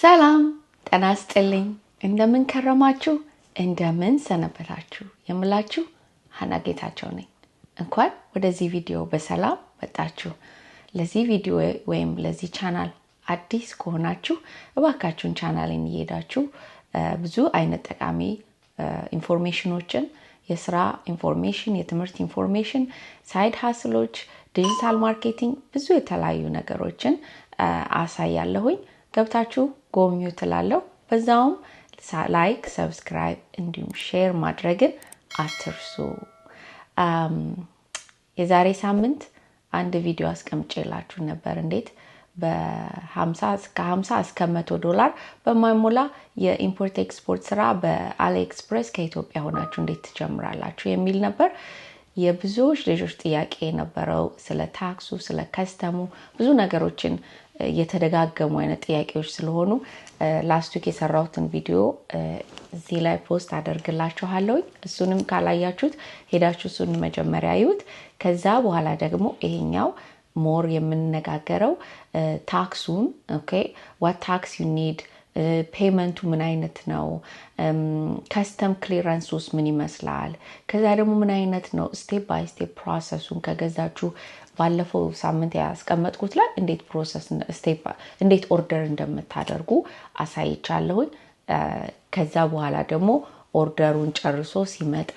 ሰላም ጤና ይስጥልኝ እንደምን ከረማችሁ እንደምን ሰነበታችሁ የምላችሁ ሀና ጌታቸው ነኝ እንኳን ወደዚህ ቪዲዮ በሰላም መጣችሁ ለዚህ ቪዲዮ ወይም ለዚህ ቻናል አዲስ ከሆናችሁ እባካችሁን ቻናሌን እየሄዳችሁ ብዙ አይነት ጠቃሚ ኢንፎርሜሽኖችን የስራ ኢንፎርሜሽን የትምህርት ኢንፎርሜሽን ሳይድ ሃስሎች ዲጂታል ማርኬቲንግ ብዙ የተለያዩ ነገሮችን አሳያለሁኝ ገብታችሁ ጎብኙ ትላለሁ በዛውም ላይክ ሰብስክራይብ እንዲሁም ሼር ማድረግን አትርሱ የዛሬ ሳምንት አንድ ቪዲዮ አስቀምጬላችሁ ነበር እንዴት በ50 እስከ $100 በማይሞላ የኢምፖርት ኤክስፖርት ስራ በአሊኤክስፕረስ ከኢትዮጵያ ሆናችሁ እንዴት ትጀምራላችሁ የሚል ነበር የብዙዎች ልጆች ጥያቄ ነበረው ስለ ታክሱ ስለ ከስተሙ ብዙ ነገሮችን የተደጋገሙ አይነት ጥያቄዎች ስለሆኑ ላስት ዊክ የሰራሁትን ቪዲዮ እዚህ ላይ ፖስት አደርግላችኋለሁ እሱንም ካላያችሁት ሄዳችሁ እሱን መጀመሪያ አዩት ከዛ በኋላ ደግሞ ይሄኛው ሞር የምንነጋገረው ታክሱን ኦኬ what tax you need ፔመንቱ ምን አይነት ነው ከስተም ክሊራንስስ ምን ይመስላል ከዛ ደግሞ ምን አይነት ነው ስቴፕ ባይ ስቴፕ ፕሮሰሱን ከገዛችሁ ባለፈው ሳምንት ያስቀመጥኩት ላይ እንዴት ፕሮሰስ ስቴፕ እንዴት ኦርደር እንደምታደርጉ አሳይቻለሁ ከዛ በኋላ ደግሞ ኦርደሩን ጨርሶ ሲመጣ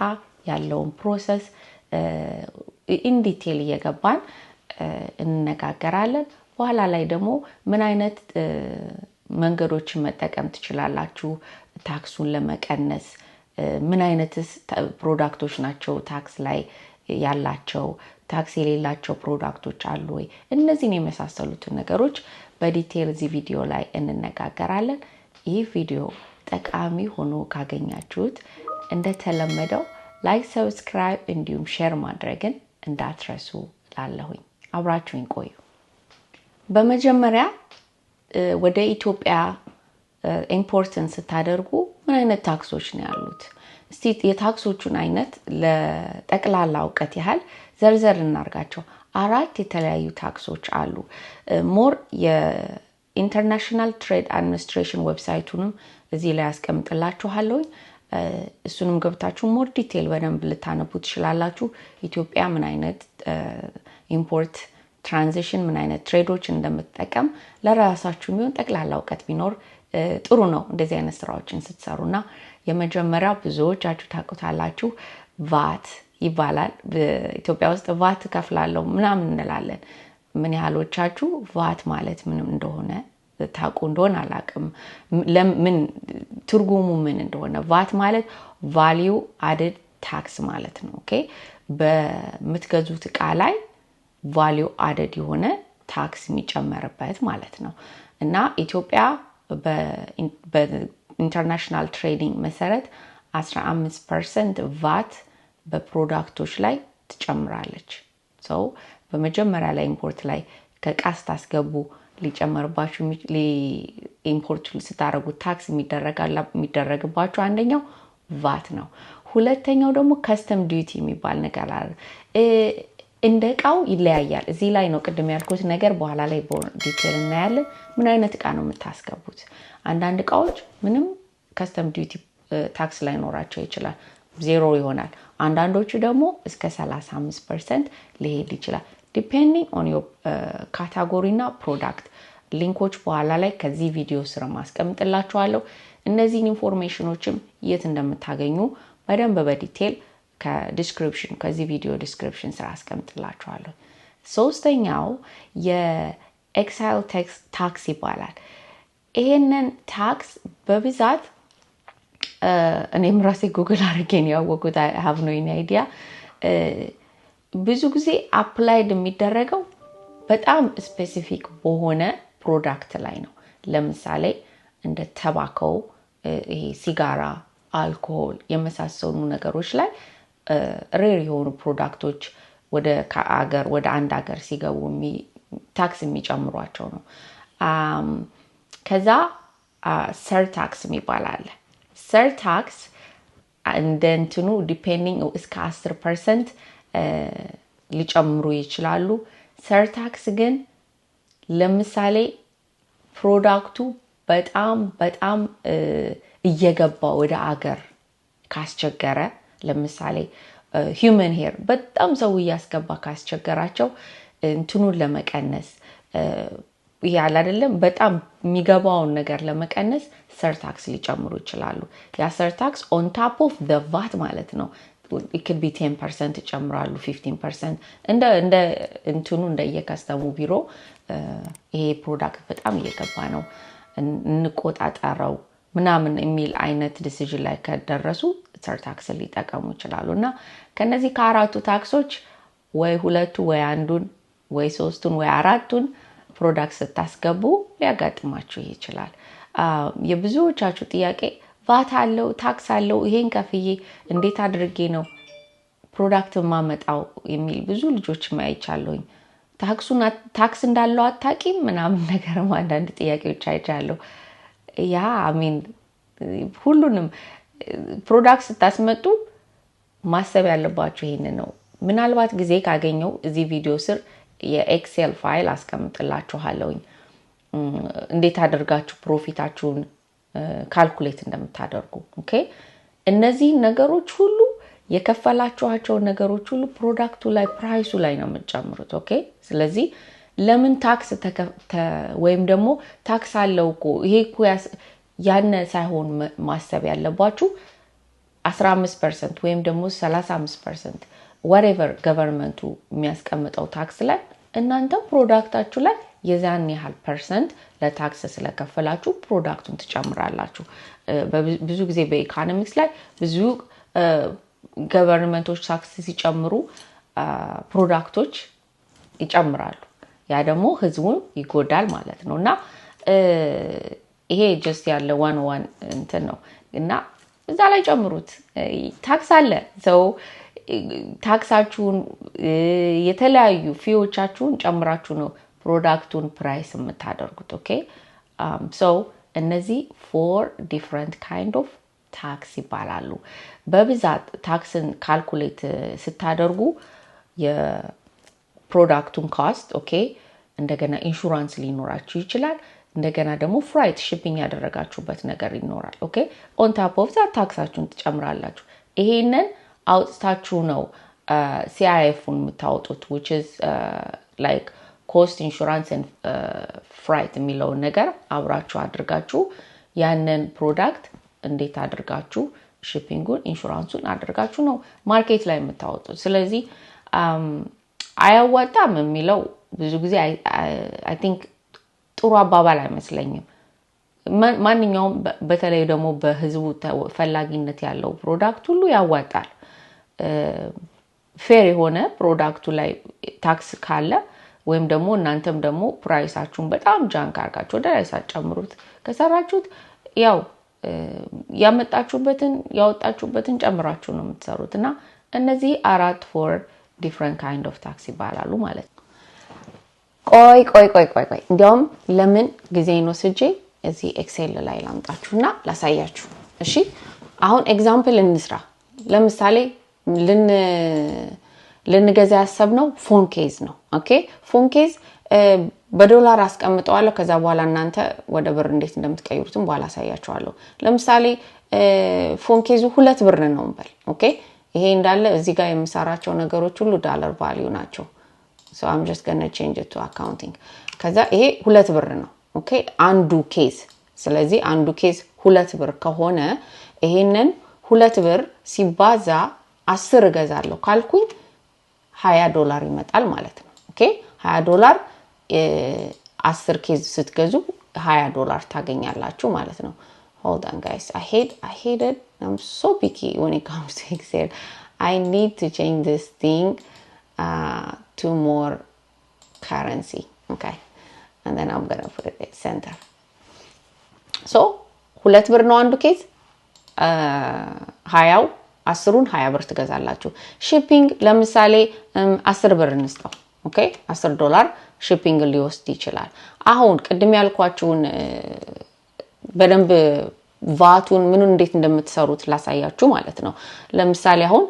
ያለውን ፕሮሰስ ኢን ዲቴል እየገባን እንነጋገራለን በኋላ ላይ ደግሞ ምን አይነት መንገዶችን መጠቀም ትችላላችሁ ታክሱን ለመቀነስ ምን አይነትስ ፕሮዳክቶች ናቸው ታክስ ላይ ያላቸው ታክስ የሌላቸው ፕሮዳክቶች አሉ ወይ እነዚህን የመሳሰሉት ነገሮች በዲቴል እዚህ ቪዲዮ ላይ እንነጋገራለን ይህ ቪዲዮ ጠቃሚ ሆኖ ካገኛችሁት እንደተለመደው ላይክ ሰብስክራይብ እንዲሁም ሼር ማድረግን እንዳትረሱ ላለሁኝ አብራችሁኝ ቆዩ በመጀመሪያ ወደ ኢትዮጵያ ኢምፖርተንስ ስታደርጉ ምን አይነት ታክሶች ነው ያሉት እስቲ የታክሶቹን አይነት ለጠቅላላ ዕውቀት ያህል ዘርዘር እናርጋቸው አራት የተለያዩ ታክሶች አሉ ሞር የኢንተርናሽናል ትሬድ አድሚኒስትሬሽን ዌብሳይቱንም እዚህ ላይ አስቀምጥላችኋለሁ እሱንም ገብታችሁ ሞር ዲቴል በደንብ ልታነቡ ትችላላችሁ ኢትዮጵያ ምን አይነት ኢምፖርት ትራንዚሽን ምን አይነት ትሬዶች እንደምትጠቀም ለራሳችሁ የሚሆን ጠቅላላ ዕውቀት ቢኖር ጥሩ ነው እንደዚህ አይነት ስራዎችን ስትሰሩና የመጀመሪያው ብዙዎቻችሁ ታውቁታላችሁ ቫት ይባላል በኢትዮጵያ ውስጥ ቫት ከፍላለሁ ምናምን እንላለን ምን ያህሎቻችሁ ቫት ማለት ምን እንደሆነ ታውቁ እንደሆነ አላውቅም ለምን ትርጉሙ ምን እንደሆነ ቫት ማለት ቫልዩ አድድ ታክስ ማለት ነው ኦኬ በምትገዙት ዕቃ ላይ ቫልዩ አድድ የሆነ ታክስ የሚጨመርበት ማለት ነው እና ኢትዮጵያ በኢንተርናሽናል ትሬዲንግ መሰረት 15% ቫት በፕሮዳክቶች ላይ ትጨምራለች ሶ በመጀመሪያ ላይ ኢምፖርት ላይ ከቃስ ታስገቡ ሊጨመርባችሁ ኢምፖርት ስታረጉ ታክስ የሚደረግባችሁ አንደኛው ቫት ነው ሁለተኛው ደግሞ ከስተም ዲዩቲ የሚባል ነገር አለ እንደቃው ይለያያል እዚህ ላይ ነው ቅድም ያልኩት ነገር በኋላ ላይ ዲቴል እናያለን ምን አይነት ዕቃ ነው የምታስገቡት አንዳንድ ዕቃዎች ምንም ከስተም ዲዩቲ ታክስ ላይ ኖራቸው ይችላል ዜሮ ይሆናል አንዳንዶቹ ደግሞ እስከ 35% ሊሄድ ይችላል ዲፔንዲንግ ኦን ዮር ካታጎሪ እና ፕሮዳክት ሊንኮች በኋላ ላይ ከዚህ ቪዲዮ ስር ማስቀምጥላችኋለሁ እነዚህን ኢንፎርሜሽኖችም የት እንደምታገኙ በደንብ በዲቴል ከዲስክሪፕሽን ከዚህ ቪዲዮ ዲስክሪፕሽን ስራ አስቀምጥላችኋለሁ ሶስተኛው የኤክሳይል ታክስ ይባላል ይሄንን ታክስ በብዛት እኔም ራሴ ጉግል አድርጌን ያወቁት I have no idea ብዙ ጊዜ አፕላይድ የሚደረገው በጣም ስፔሲፊክ በሆነ ፕሮዳክት ላይ ነው ለምሳሌ እንደ ተባኮ ይሄ ሲጋራ አልኮሆል የመሳሰሉ ነገሮች ላይ ሬር የሆኑ ፕሮዳክቶች ወደ አንድ ሀገር ሲገቡ ታክስ የሚጨምሯቸው ነው ከዛ ሰር ታክስ ይባላል ሰር ታክስ እንደንትኑ ዲፔንዲንግ እስከ 10% ሊጨምሩ ይችላሉ ሰር ታክስ ግን ለምሳሌ ፕሮዳክቱ በጣም እየገባ ወደ አገር ካስቸገረ ለምሳሌ ሂዩመን ሄር በጣም ሰው እያስገባ ካስቸገራቸው እንትኑን ለመቀነስ ያለ አይደለም በጣም የሚገባውን ነገር ለመቀነስ ሰርታክስ ሊጨምሩ ይችላሉ። ያ ሰርታክስ on top of the VAT ማለት ነው። it could be 10% ይጨምራሉ 15% እንደ እንትኑ እንደየከስተሙ ቢሮ ይሄ ፕሮዳክት በጣም እየገባ ነው እንቆጣጣረው ምናምን የሚል አይነት ዲሲዥን ላይ ከደረሱ ሰርታክስ ሊጠቀሙ ይችላሉና ከነዚህ ከአራቱ ታክሶች ወይ ሁለቱ ወይ አንዱን ወይ ሶስቱን ወይ አራቱን ፕሮዳክት ስታስገቡ ሊያጋጥማችሁ ይችላል። የብዙዎቻችሁ ጥያቄ ቫት አለው ታክስ አለው ይሄን ከፍዬ እንዴት አድርጌ ነው ፕሮዳክት ማመጣው የሚል ብዙ ልጆች ማይቻለውኝ። ታክስ እንዳለው አታቂም ምናምን ነገር አንዳንድ ጥያቄዎች አይቻለሁ። ያ አሚን ሁሉንም ፕሮዳክት ስታስመጡ ማሰብ ያለባችሁ ይሄን ነው። ምናልባት ጊዜ ካገኘው እዚህ ቪዲዮ ስር የኤክሴል ፋይል አስቀምጥላችኋለሁኝ እንዴት አድርጋችሁ ፕሮፊታችሁን ካልኩሌት እንደምታደርጉ። ኦኬ እነዚህ ነገሮች ሁሉ የከፈላችኋቸው ነገሮች ሁሉ ፕሮዳክቱ ላይ ፕራይሱ ላይ ነው የምትጨምሩት። ኦኬ ስለዚህ ለምን ታክስ ወይም ደግሞ ታክስ አለው እኮ ይሄ እኮ ያነ ሳይሆን ማሰብ ያለባችሁ 15% ወይም ደግሞ 35% whatever ገቨርንመንቱ የሚያስቀምጠው ታክስ ላይ እናንተ ፕሮዳክታችሁ ላይ የዛን ያህል ፐርሰንት ለታክስ ስለከፈላችሁ ፕሮዳክቱን ትጨምራላችሁ። ብዙ ጊዜ በኢኮኖሚክስ ላይ ብዙ ገቨርንመንቶች ታክስ ሲጨምሩ ፕሮዳክቶች ይጨምራሉ። ያ ደግሞ ህዝቡን ይጎዳል ማለት ነውና ይሄ ጀስት ያለ ዋን እንትን ነው እና እዛ ላይ ጨምሩት። ታክስ አለ ሰው ታክሳችሁን የተለያዩ ፊዎቻችሁን ጨምራችሁ ነው ፕሮዳክቱን ፕራይስ የምታደርጉት። ኦኬ ሶ እነዚህ 4 different kind of ታክስ ይባላሉ። በብዛት ታክስን ካልኩሌት ስታደርጉ የፕሮዳክቱን ኮስት ኦኬ እንደገና ኢንሹራንስ ሊኖራችሁ ይችላል። እንደገና ደግሞ ፍራይት ሺፒንግ ያደረጋችሁበት ነገር ይኖራል። ኦኬ ኦን ታፕ ኦፍ ዛት ታክሳችሁን ትጨምራላችሁ። ይሄንን አውጥታችሁ ነው ሲአይኤፍን የምታወጡት which is like cost insurance and freight የሚለው ነገር አብራችሁ አድርጋችሁ ያንን ፕሮዳክት እንዴት አድርጋችሁ ሺፒንጉን ኢንሹራንሱን አድርጋችሁ ነው ማርኬት ላይ የምታወጡት። ስለዚህ አያዋጣም የሚለው ብዙ ጊዜ I think ጥሩ አባባል አይመስለኝም። ማንኛውም በተለይ ደግሞ በህዝቡ ፈላጊነት ያለው ፕሮዳክት ሁሉ ያዋጣል። ፌር የሆነ ፕሮዳክቱ ላይ ታክስ ካለ ወይም ደግሞ እናንተም ደግሞ ፕራይሳችሁን በጣም ጃንክ አርጋችሁ ወደ ላይ ሳትጨምሩት ከሰራችሁት ያው ያወጣችሁበትን ጨምራችሁ ነው የምትሰሩትና እነዚህ 4 different kind of tax ይባላሉ ማለት ነው። ቆይ እንዲያውም ለምን ጊዜን ወስጄ እዚህ ኤክሴል ላይ ላምጣችሁና ላሳያችሁ። እሺ አሁን ኤግዛምፕል እንስራ። ለምሳሌ ልንገዛ ያሰብነው ፎን ኬዝ ነው። ኦኬ ፎን ኬዝ በዶላር አስቀምጠዋለሁ። ከዛ በኋላ እናንተ ወደ ብር እንዴት እንደምትቀይሩትም በኋላ አሳያችኋለሁ። ለምሳሌ ፎን ኬዙ 2 ብር ነው እንበል። ኦኬ ይሄ እንዳለ እዚህ ጋር የምሰራቸው ነገሮች ሁሉ ዶላር ቫልዩ ናቸው። so I'm just going to change it to accounting። ከዛ ይሄ 2 ብር ነው። ኦኬ አንዱ ኬዝ ስለዚህ አንዱ ኬዝ 2 ብር ከሆነ ይሄንን 2 ብር ሲባዛ 10 እገዛለሁ ካልኩኝ $20 ይመጣል ማለት ነው። ኦኬ $20 10 ኬዝ ስትገዙ $20 ታገኛላችሁ ማለት ነው። hold on guys, I hate it. I'm so picky when it comes to Excel. I need to change this thing to more currency. Okay, and then I'm gonna put it at center. So 2 ብር ነው አንዱ ኬዝ 10ሩን 20 ብር ትገዛላችሁ። ሺፒንግ ለምሳሌ 10 ብር እንስጠው። ኦኬ $10 ሺፒንግ ሊወስድ ይችላል። አሁን ቅድም ያልኳችሁን በደንብ ቫቱን ምኑን እንዴት እንደምትሰሩት ላሳያችሁ ማለት ነው። ለምሳሌ አሁን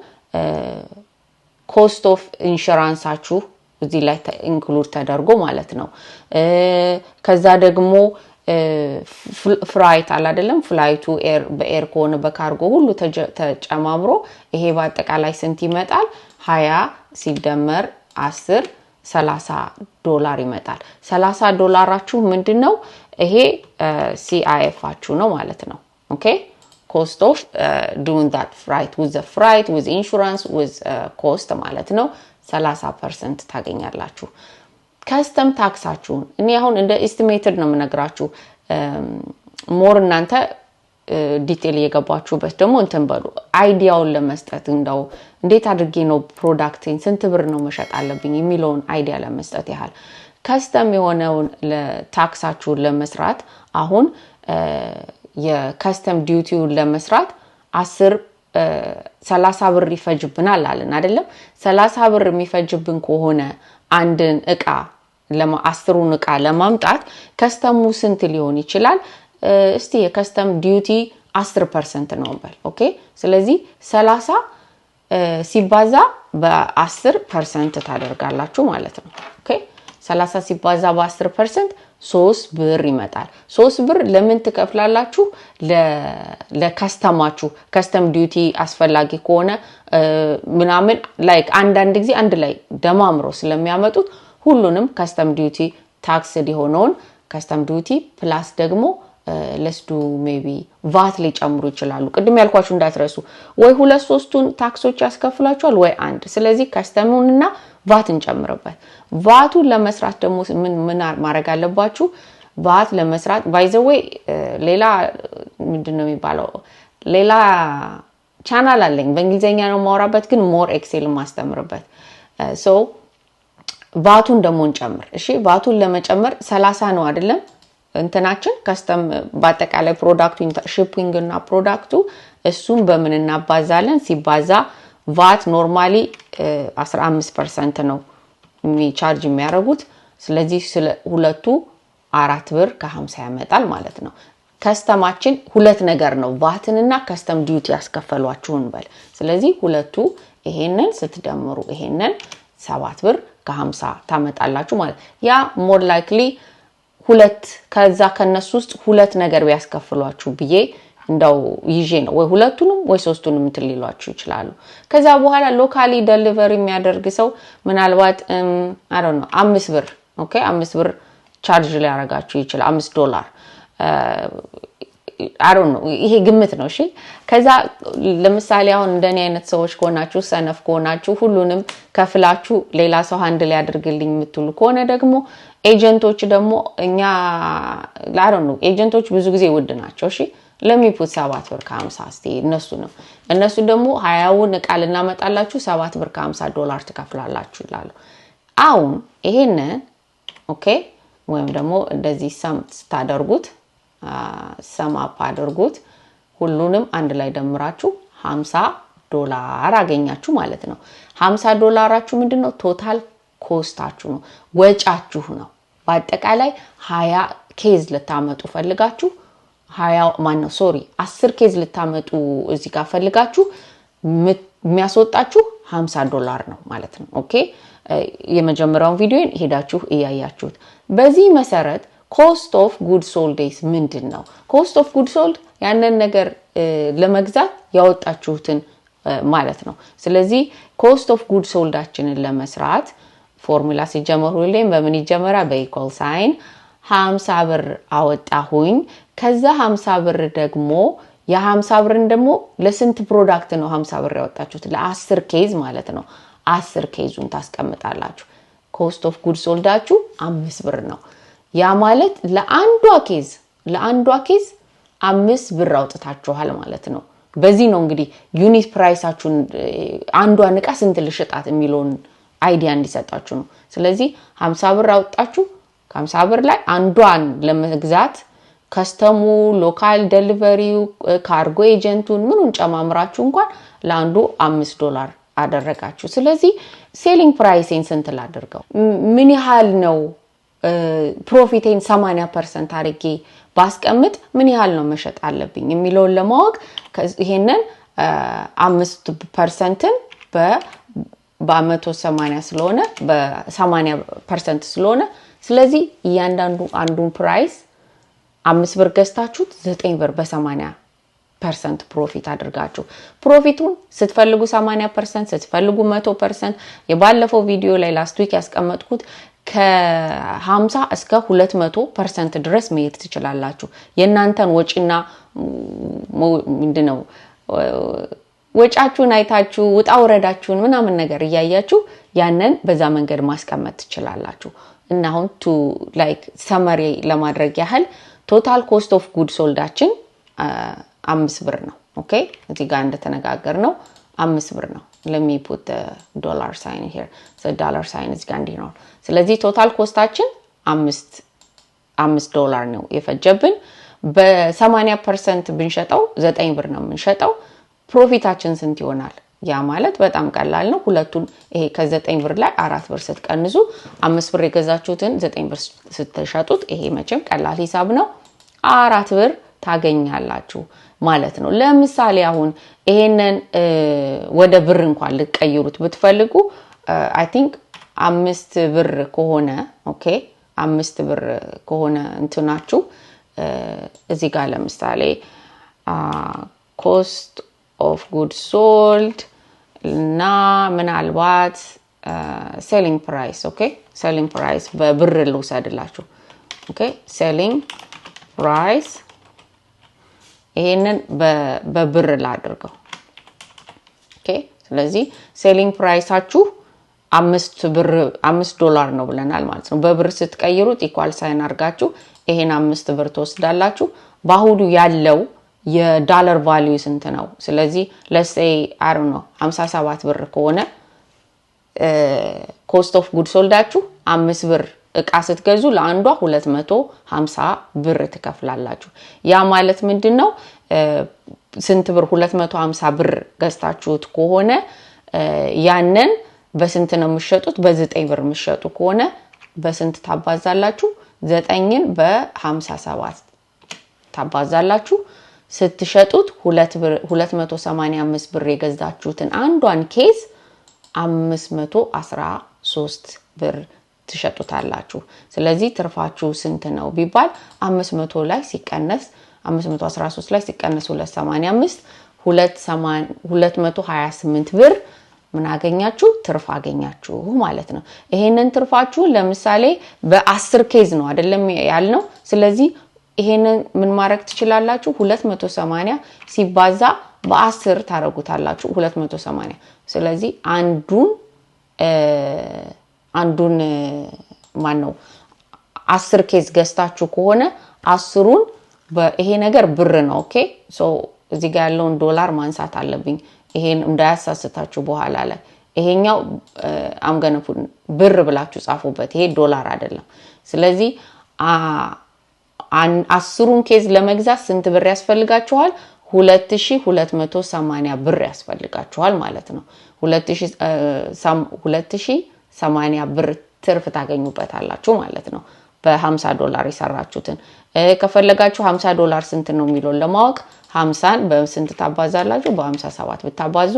ኮስት ኦፍ ኢንሹራንሳችሁ እዚህ ላይ ኢንክሉድ ተደርጎ ማለት ነው። ከዛ ደግሞ ፍራይት አለ አይደለም ፍላይቱ በኤር ከሆነ በካርጎ ሁሉ ተጨማምሮ ይሄ በአጠቃላይ ስንት ይመጣል 20 ሲደመር 10 $30 ይመጣል $30 ምንድነው ይሄ CIF አችሁ ነው ማለት ነው ኦኬ cost of doing that freight with insurance with cost ማለት ነው 30% ታገኛላችሁ custom ታክሳችሁ እኔ አሁን እንደ ኤስቲሜትድ ነው የምነግራችሁ ሞር እናንተ ዲቴል እየገባችሁበት ደግሞ እንትን በሉ አይዲያውን ለመስጠት እንደው እንዴት አድርጌ ነው ፕሮዳክቲን ስንት ብር ነው መሸጥ አለብኝ የሚለውን አይዲያ ለመስጠት ያህል custom የሆነውን ለታክሳችሁን ለመስራት አሁን የከስተም ዲዩቲውን ለመስራት 30 ብር ይፈጅብናል አለን አይደለም 30 ብር የሚፈጅብን ከሆነ አንድን እቃ ለማአስሩን እቃ ለማምጣት ከስተሙ ስንት ሊሆን ይችላል እስቲ የከስተም ዲዩቲ 10% ነው በል ኦኬ ስለዚህ 30 ሲባዛ በ10% ታደርጋላችሁ ማለት ነው ኦኬ 30 ሲባዛ በ10% 3 ብር ይመጣል 3 ብር ለምን ትከፍላላችሁ ለከስተማችሁ ከስተም ዲዩቲ አስፈላጊ ከሆነ ምናምን ላይክ አንድ ጊዜ አንድ ላይ ደማምሮ ስለሚያመጡት ሁሉንም ከስተም ዲዩቲ ታክስ ሊሆነውን ከስተም ዲዩቲ ፕላስ ደግሞ let's do maybe ቫት ሊጨምሩ ይችላሉ ቅድም ያልኳችሁ እንዳትረሱ ወይ 2-3ቱን ታክሶች ያስከፍላችኋል ወይ አንድ ስለዚህ ከስተሙንና ቫት እንጨምርበት ቫቱን ለመስራት ደግሞ ምን ማድረግ አለባችሁ ቫት ለመስራት by the way ሌላ ምንድነው የሚባለው ሌላ ቻናል አለኝ በእንግሊዘኛ ነው ማወራበት ግን ሞር ኤክሴል ማስተምርበት so ቫቱን ደግሞ እንጨምር እሺ ቫቱን ለመጨመር 30 ነው አይደለም እንትናችን ከስተም በአጠቃላይ ፕሮዳክቱ ሺፒንግ እና ፕሮዳክቱ እሱም በምን እናባዛለን ሲባዛ ቫት ኖርማሊ 15% ነው ቻርጅ የሚያደርጉት ስለዚህ ሁለቱ 4 ብር ከ50 ያመጣል ማለት ነው ከስተማችን ሁለት ነገር ነው ቫትንና ከስተም ዲዩቲ ያስከፈሏችሁን በል ስለዚህ ሁለቱ ይሄንን ስትደምሩ ይሄንን 7 ብር ከ50 ታመጣላችሁ ማለት ያ ሞር ላይክሊ ሁለት ከዛ ከነሱ ውስጥ ሁለት ነገር ቢያስከፍሏችሁ ብዬ እንደው ይዤ ነው ወይ ሁለቱንም ወይ ሶስቱንም ትልሏችሁ ይችላሉ ከዛ በኋላ ሎካሊ ዴሊቨሪ የሚያደርግ ሰው ምናልባት I don't know 5 ብር ኦኬ 5 ብር ቻርጅ ሊያረጋችሁ ይችላል $5 I don't know ይሄ ግምት ነው እሺ ከዛ ለምሳሌ አሁን እንደኔ አይነት ሰዎች ከሆናችሁ ሰነፍ ከሆናችሁ ሁሉንም ከፍላችሁ ሌላ ሰው ሃንድል ያድርግልኝ የምትሉ ከሆነ ደግሞ ኤጀንቶች ደግሞ እኛ I don't know ኤጀንቶች ብዙ ጊዜ ውድ ናቸው እሺ ለሚፑት 7 ብር ከ50 እስቲ እነሱ ደግሞ 20ውን እቃ ልናመጣላችሁ 7 ብር ከ$50 ትከፍላላችሁ ይላሉ አሁን ይሄን ኦኬ ወይም ደግሞ እንደዚህ ስታደርጉት ሰማፕ አድርጉት ሁሉንም አንድ ላይ ደምራችሁ $50 አገኛችሁ ማለት ነው $50 ምንድነው ቶታል ኮስታችሁ ነው ወጫችሁ ነው በአጠቃላይ 20 ኬዝ ልታመጡ ፈልጋችሁ 10 ኬዝ ልታመጡ እዚህ ጋር ፈልጋችሁ የሚያስወጣችሁ $50 ነው ማለት ነው ኦኬ የመጀመሪያውን ቪዲዮን ሄዳችሁ እያያችሁት በዚህ መሰረት cost of goods sold ምንድነው cost of goods sold ያንን ነገር ለመግዛት ያወጣችሁትን ማለት ነው ስለዚህ cost of goods sold አችንን ለመስራት ፎርሙላ ሲጀመር ሁሌም በምን ይጀመራል በኢኳል ሳይን 50 ብር አወጣሁኝ ከዛ 50 ብር ደግሞ ያ50 ብርን ደግሞ ለስንት ፕሮዳክት ነው 50 ብር ያወጣችሁት ለ10 ኬዝ ማለት ነው 10 ኬዙን ታስቀምጣላችሁ cost of goods sold አችሁ 5 ብር ነው ያ ማለት ለአንዷ ኬዝ 5 ብር አውጥታችኋል ማለት ነው በዚህ ነው እንግዲህ ዩኒት ፕራይሳችሁን አንዷን እቃ ስንት ልሽጣት የሚለውን አይዲያ እንዲሰጣችሁ ነው ስለዚህ 50 ብር አውጣችሁ ከ50 ብር ላይ አንዷን ለመግዛት ከስተሙ ሎካል ዴሊቨሪው ካርጎ ኤጀንቱን ምኑን ጨማምራችሁ እንኳን ለአንዱ $5 አደረጋችሁ ስለዚህ ሴሊንግ ፕራይሴን ስንት ላድርገው ምን ያህል ነው ፕሮፊቴን 80% አርጌ ባስቀምጥ ምን ያህል ነው መሸጥ አለብኝ የሚለውን ለማወቅ ይሄንን 5%ን በ180 ስለሆነ በ80% ስለሆነ ስለዚህ እያንዳንዱ አንዱን ፕራይስ 5 ብር ገዝታችሁት 9 ብር በ80% ፕሮፊት አድርጋችሁ ፕሮፊቱን ስትፈልጉ 80% ስትፈልጉ 100% የባለፈው ቪዲዮ ላይ ላስት ዊክ ያስቀመጥኩት ከ50 እስከ 200% ድረስ መሄድ ትችላላችሁ። የእናንተን ወጪና ምንድነው ወጫችሁን አይታችሁ ውጣ ወረዳችሁን ምናምን ነገር እያያችሁ ያንን በዛ መንገድ ማስቀመጥ ትችላላችሁ። እና አሁን ቱ ላይክ ሰመሪ ለማድረግ ያህል ቶታል ኮስት ኦፍ ጉድ ሶልዳችን 5 ብር ነው። ኦኬ እዚህ ጋር እንደተነጋገርነው 5 ብር ነው። let me put the dollar sign here so dollar sign is ጋር እንዲኖር ስለዚህ ቶታል ኮስታችን 5 ዶላር ነው የፈጀብን። በ80% ብንሸጠው 9 ብር ነው የምንሸጠው። ፕሮፊታችን ስንት ይሆናል? ያ ማለት በጣም ቀላል ነው። ሁለቱን ይሄ ከ9 ብር ላይ 4 ብር ስትቀንሱ 5 ብር የገዛችሁትን 9 ብር ስትሸጡት ይሄ መቼም ቀላል ሂሳብ ነው። 4 ብር ታገኛላችሁ ማለት ነው። ለምሳሌ አሁን ይሄንን ወደ ብር እንኳን ልትቀይሩት ብትፈልጉ I think 5 ብር ከሆነ ኦኬ 5 ብር ከሆነ እንትናችሁ እዚህ ጋር ለምሳሌ cost of goods sold እና ምናልባት selling price ኦኬ selling price በብር ልውሰድላችሁ ኦኬ selling price ይሄንን በብር ላድርገው ኦኬ ስለዚህ selling priceአችሁ 5 ዶላር ነው ብለናል ማለት ነው። በብር ስትቀይሩት ኢኳል ሳይን አርጋችሁ ይሄን 5 ብር ተወስዳላችሁ። ባሁዱ ያለው የዶላር ቫልዩ ስንት ነው? ስለዚህ let's say I don't know 57 ብር ከሆነ ኮስት ኦፍ ጉድ ሶልዳችሁ 5 ብር እቃ ስትገዙ ለአንዷ 250 ብር ትከፍላላችሁ። ያ ማለት ምንድነው? ስንት ብር 250 ብር ገዝታችሁት ከሆነ ያንን በስንት ነው የምትሸጡት? በ9 ብር የምትሸጡ ከሆነ በስንት ታባዛላችሁ? 9ን በ57 ታባዛላችሁ። ስትሸጡት 285 ብር የገዛችሁትን አንዷን ኬዝ 513 ብር ትሸጡታላችሁ። ስለዚህ ትርፋችሁ ስንት ነው ቢባል 500 ላይ ሲቀነስ 513 ላይ ሲቀነስ 285 228 ብር ምን አገኛችሁ? ትርፍ አገኛችሁ ማለት ነው። ይሄንን ትርፋችሁን ለምሳሌ በ10 ኬዝ ነው አይደለም ያልነው። ስለዚህ ይሄንን ምን ማድረግ ትችላላችሁ? 280 ሲባዛ በ10 ታረጉታላችሁ 280። ስለዚህ አንዱን ማን ነው 10 ኬዝ ገዝታችሁ ከሆነ 10ሩን በይሄ ነገር ብር ነው ኦኬ ሶ እዚህ ጋር ያለውን ዶላር ማንሳት አለብኝ ይሄን እንዳያሳስታችሁ በኋላ ላይ ይሄኛው አምገነፉ ብር ብላችሁ ጻፉበት ይሄ ዶላር አይደለም ስለዚህ 10ሩን ኬዝ ለመግዛት ስንት ብር ያስፈልጋችኋል 2280 ብር ያስፈልጋችኋል ማለት ነው 2080 ብር ትርፍ ታገኙበታላችሁ ማለት ነው በ50 ዶላር ይሰራችሁትን ከፈለጋችሁ 50 ዶላር ስንት ነው የሚለው ለማወቅ 50ን በስንት ታባዛላችሁ በ57 ብታባዙ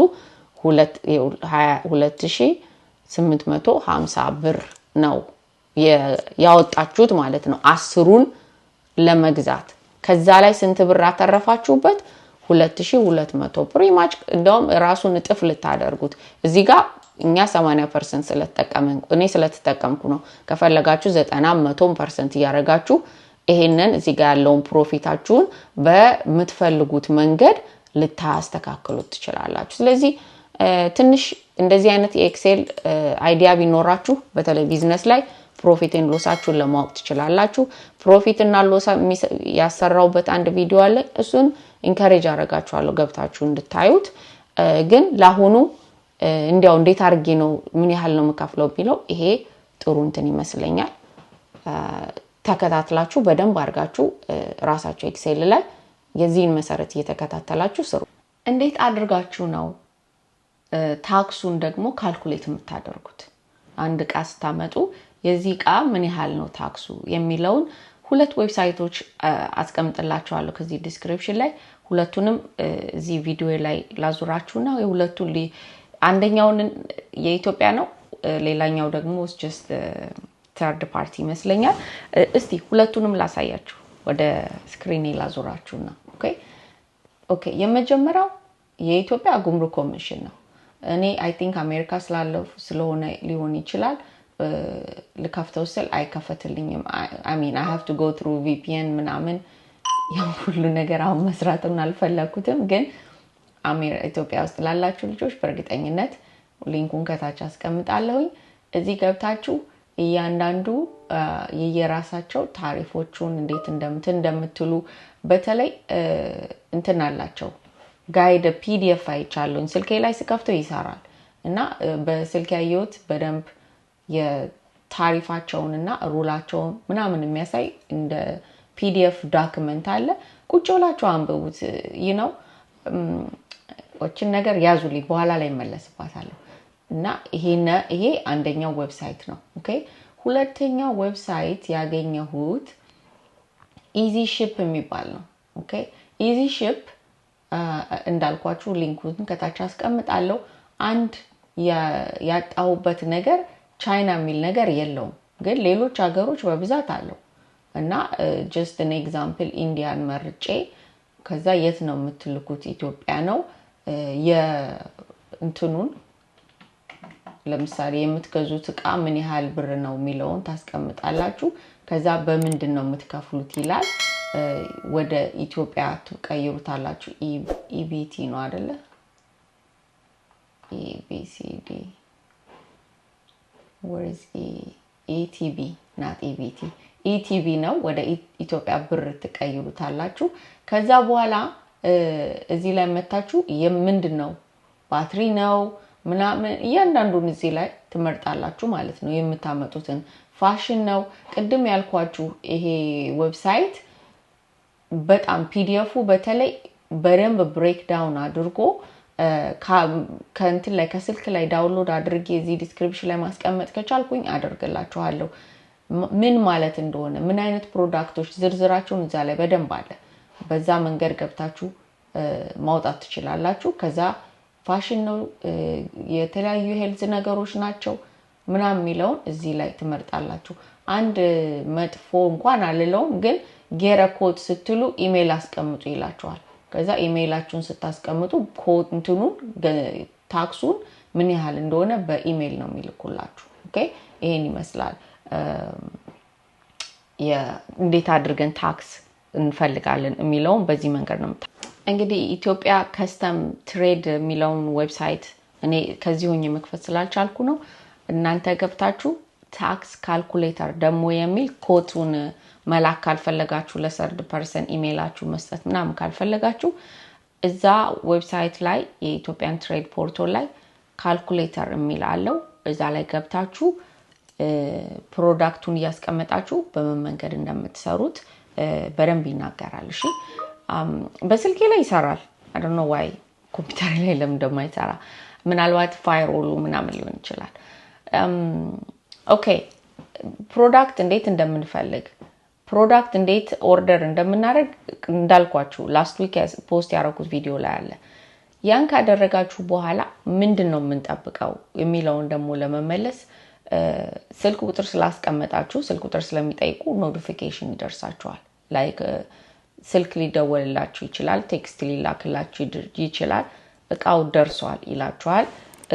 2850 ብር ነው ያወጣችሁት ማለት ነው 10ሩን ለመግዛት ከዛ ላይ ስንት ብር አተረፋችሁበት 2200 ፕሪማች እንደውም ራሱን እጥፍ ልታደርጉት እዚህ ጋር እኛ 80% ስለተጠቀመን እኔ ስለተጠቀምኩ ነው ከፈለጋችሁ 90-100% ያረጋችሁ ይሄንን እዚህ ጋር ያለውን ፕሮፊታችሁን በምትፈልጉት መንገድ ልታስተካክሉት ትችላላችሁ ስለዚህ ትንሽ እንደዚህ አይነት የኤክሴል አይዲያ ቢኖራችሁ በተለይ ቢዝነስ ላይ ፕሮፊት ኤንድ ሎሳችሁን ለማወቅ ትችላላችሁ ፕሮፊት እና ሎስ ያሰራውበት አንድ ቪዲዮ አለ እሱን ኢንካሬጅ አረጋችኋለሁ ገብታችሁ እንድታዩት ግን ለአሁኑ እንዲያው እንዴት አርጌ ነው ምን ያህል ነው መከፍለው ቢለው ይሄ ጥሩ እንትን ይመስለኛል ተከታትላችሁ በደንብ አርጋችሁ ራሳችሁ ኤክሴል ላይ የዚህን መሰረት እየተከታተላችሁ ስሩ እንዴት አድርጋችሁ ነው ታክሱን ደግሞ ካልኩሌት የምታደርጉት አንድ ዕቃ ስታመጡ የዚህ ዕቃ ምን ያህል ነው ታክሱ የሚለውን ሁለት ዌብሳይቶች አስቀምጥላችኋለሁ ከዚህ ዲስክሪፕሽን ላይ ሁለቱንም እዚህ ቪዲዮ ላይ ላዙራችሁና የሁለቱን አንደኛውን የኢትዮጵያ ነው ሌላኛው ደግሞ just third party ይመስለኛል እስቲ ሁለቱንም ላሳያችሁ ወደ ስክሪን ላዞራችሁና ኦኬ የመጀመሪያው የኢትዮጵያ ጉምሩክ ኮሚሽን ነው እኔ አይ ቲንክ አሜሪካ ስላለው ስለሆነ ሊሆን ይችላል ለካፍተው ስል አይከፈትልኝም I mean I have to go through VPN ምናምን ያን ሁሉ ነገር አሁን መስራትም አልፈለኩትም ግን ኢትዮጵያ ውስጥ ላላችሁ ልጆች በእርግጠኝነት ሊንኩን ከታች አስቀምጣለሁኝ እዚህ ገብታችሁ እያንዳንዱ የየራሳቸው ታሪፎቹን እንዴት እንደምትሉ በተለይ እንትን አላቸው ጋይድ PDF አይቻለሁኝ ስልኬ ላይ ስከፍተው ይሰራል እና በስልክ ያየሁት በደንብ የታሪፋቸውንና ሩላቸውን ምናምን የሚያሳይ እንደ PDF ዶክመንት አለ ቁጭ ብላችሁ አንብቡት you know ወችን ነገር ያዙልኝ በኋላ ላይ መለስባታለሁ እና ይሄ አንደኛው ዌብሳይት ነው ኦኬ ሁለተኛው ዌብሳይት ያገኘሁት easy ship የሚባል ነው ኦኬ easy ship እንዳልኳችሁ ሊንኩን ከታች አስቀምጣለሁ አንድ ያጣውበት ነገር ቻይና የሚል ነገር የለውም ግን ሌሎች ሀገሮች በብዛት አለው እና just an example ኢንዲያን መርጬ ከዛ የት ነው የምትልኩት ኢትዮጵያ ነው የእንትኑን ለምሳሌ የምትገዙት ዕቃ ምን ያህል ብር ነው የሚለውን ታስቀምጣላችሁ ከዛ በምንድን ነው የምትከፍሉት ይላል ወደ ኢትዮጵያ ትቀይሩታላችሁ EBT ነው አይደለ EBCD where is ETB not EBT ETB ነው ወደ ኢትዮጵያ ብር ትቀይሩታላችሁ ከዛ በኋላ እዚህ ላይ መታችሁ የምንድነው ባትሪ ነው ምናምን እያንዳንዱን እዚህ ላይ ትመርጣላችሁ ማለት ነው የምታመጡትን ፋሽን ነው ቅድም ያልኳችሁ ይሄ ዌብሳይት በጣም PDF በተለይ በደንብ ብሬክ ዳውን አድርጎ ከእንትን ላይ ከስልክ ላይ ዳውንሎድ አድርጌ እዚህ ዲስክሪፕሽን ላይ ማስቀመጥ ከቻልኩኝ አደርግላችኋለሁ ምን ማለት እንደሆነ ምን አይነት ፕሮዳክቶች ዝርዝራቸውን እዛ ላይ በደንብ አለ በዛ መንገድ ገብታችሁ ማውጣት ትችላላችሁ ከዛ ፋሽን ነው የተለያዩ ሄልዝ ነገሮች ናቸው ምናምን የሚለውን እዚህ ላይ ትመርጣላችሁ አንድ መጥፎ እንኳን አልለውም ግን ጌራ ኮድ ስትሉ ኢሜል አስቀምጡ ይላችኋል ከዛ ኢሜላችሁን ስታስቀምጡ ኮድ እንትኑን ታክሱን ምን ያህል እንደሆነ በኢሜል ነው የሚልኩላችሁ ኦኬ ይሄን ይመስላል እንዴት አድርገን ታክስ እንፈልጋለን የሚለውን በዚህ መንገድ ነው እንግዲህ ኢትዮጵያ ከስተም ትሬድ የሚለውን ዌብሳይት እኔ ከዚህ ሆኜ መክፈት ስላልቻልኩ ነው እናንተ ገብታችሁ ታክስ ካልኩሌተር ደሞ የሚል ኮቱን መላክ ካልፈለጋችሁ ለሰርድ ፐርሰን ኢሜላችሁ መስጠት ምናምን ካልፈለጋችሁ እዛ ዌብሳይት ላይ የኢትዮጵያን ትሬድ ፖርታል ላይ ካልኩሌተር የሚል አለው እዛ ላይ ገብታችሁ ፕሮዳክቱን ያስቀመጣችሁ በምን መንገድ እንደምትሰሩት በደንብ ይናገራል እሺ በስልኬ ላይ ይሰራል I don't know why ኮምፒውተር ላይ ለምን እንደማይሰራ ምናልባት ፋይርዎሉ ምናምን ሊሆን ይችላል ኦኬ ፕሮዳክት እንዴት እንደምንፈልግ ፕሮዳክት እንዴት ኦርደር እንደምናደርግ እንዳልኳችሁ ላስት ዊክ ፖስት ያደረኩት ቪዲዮ ላይ አለ ያን ካደረጋችሁ በኋላ ምንድነው የምንጠብቀው የሚለውን ደግሞ ለመመለስ ስልክ ቁጥር ስላስቀመጣችሁ ስልክ ቁጥር ስለሚጠይቁ ኖቲፊኬሽን ይደርሳችኋል ላይክ ስልክ ሊደወልላችሁ ይችላል ቴክስት ሊላክላችሁ ይችላል እቃው ደርሷል ይላችኋል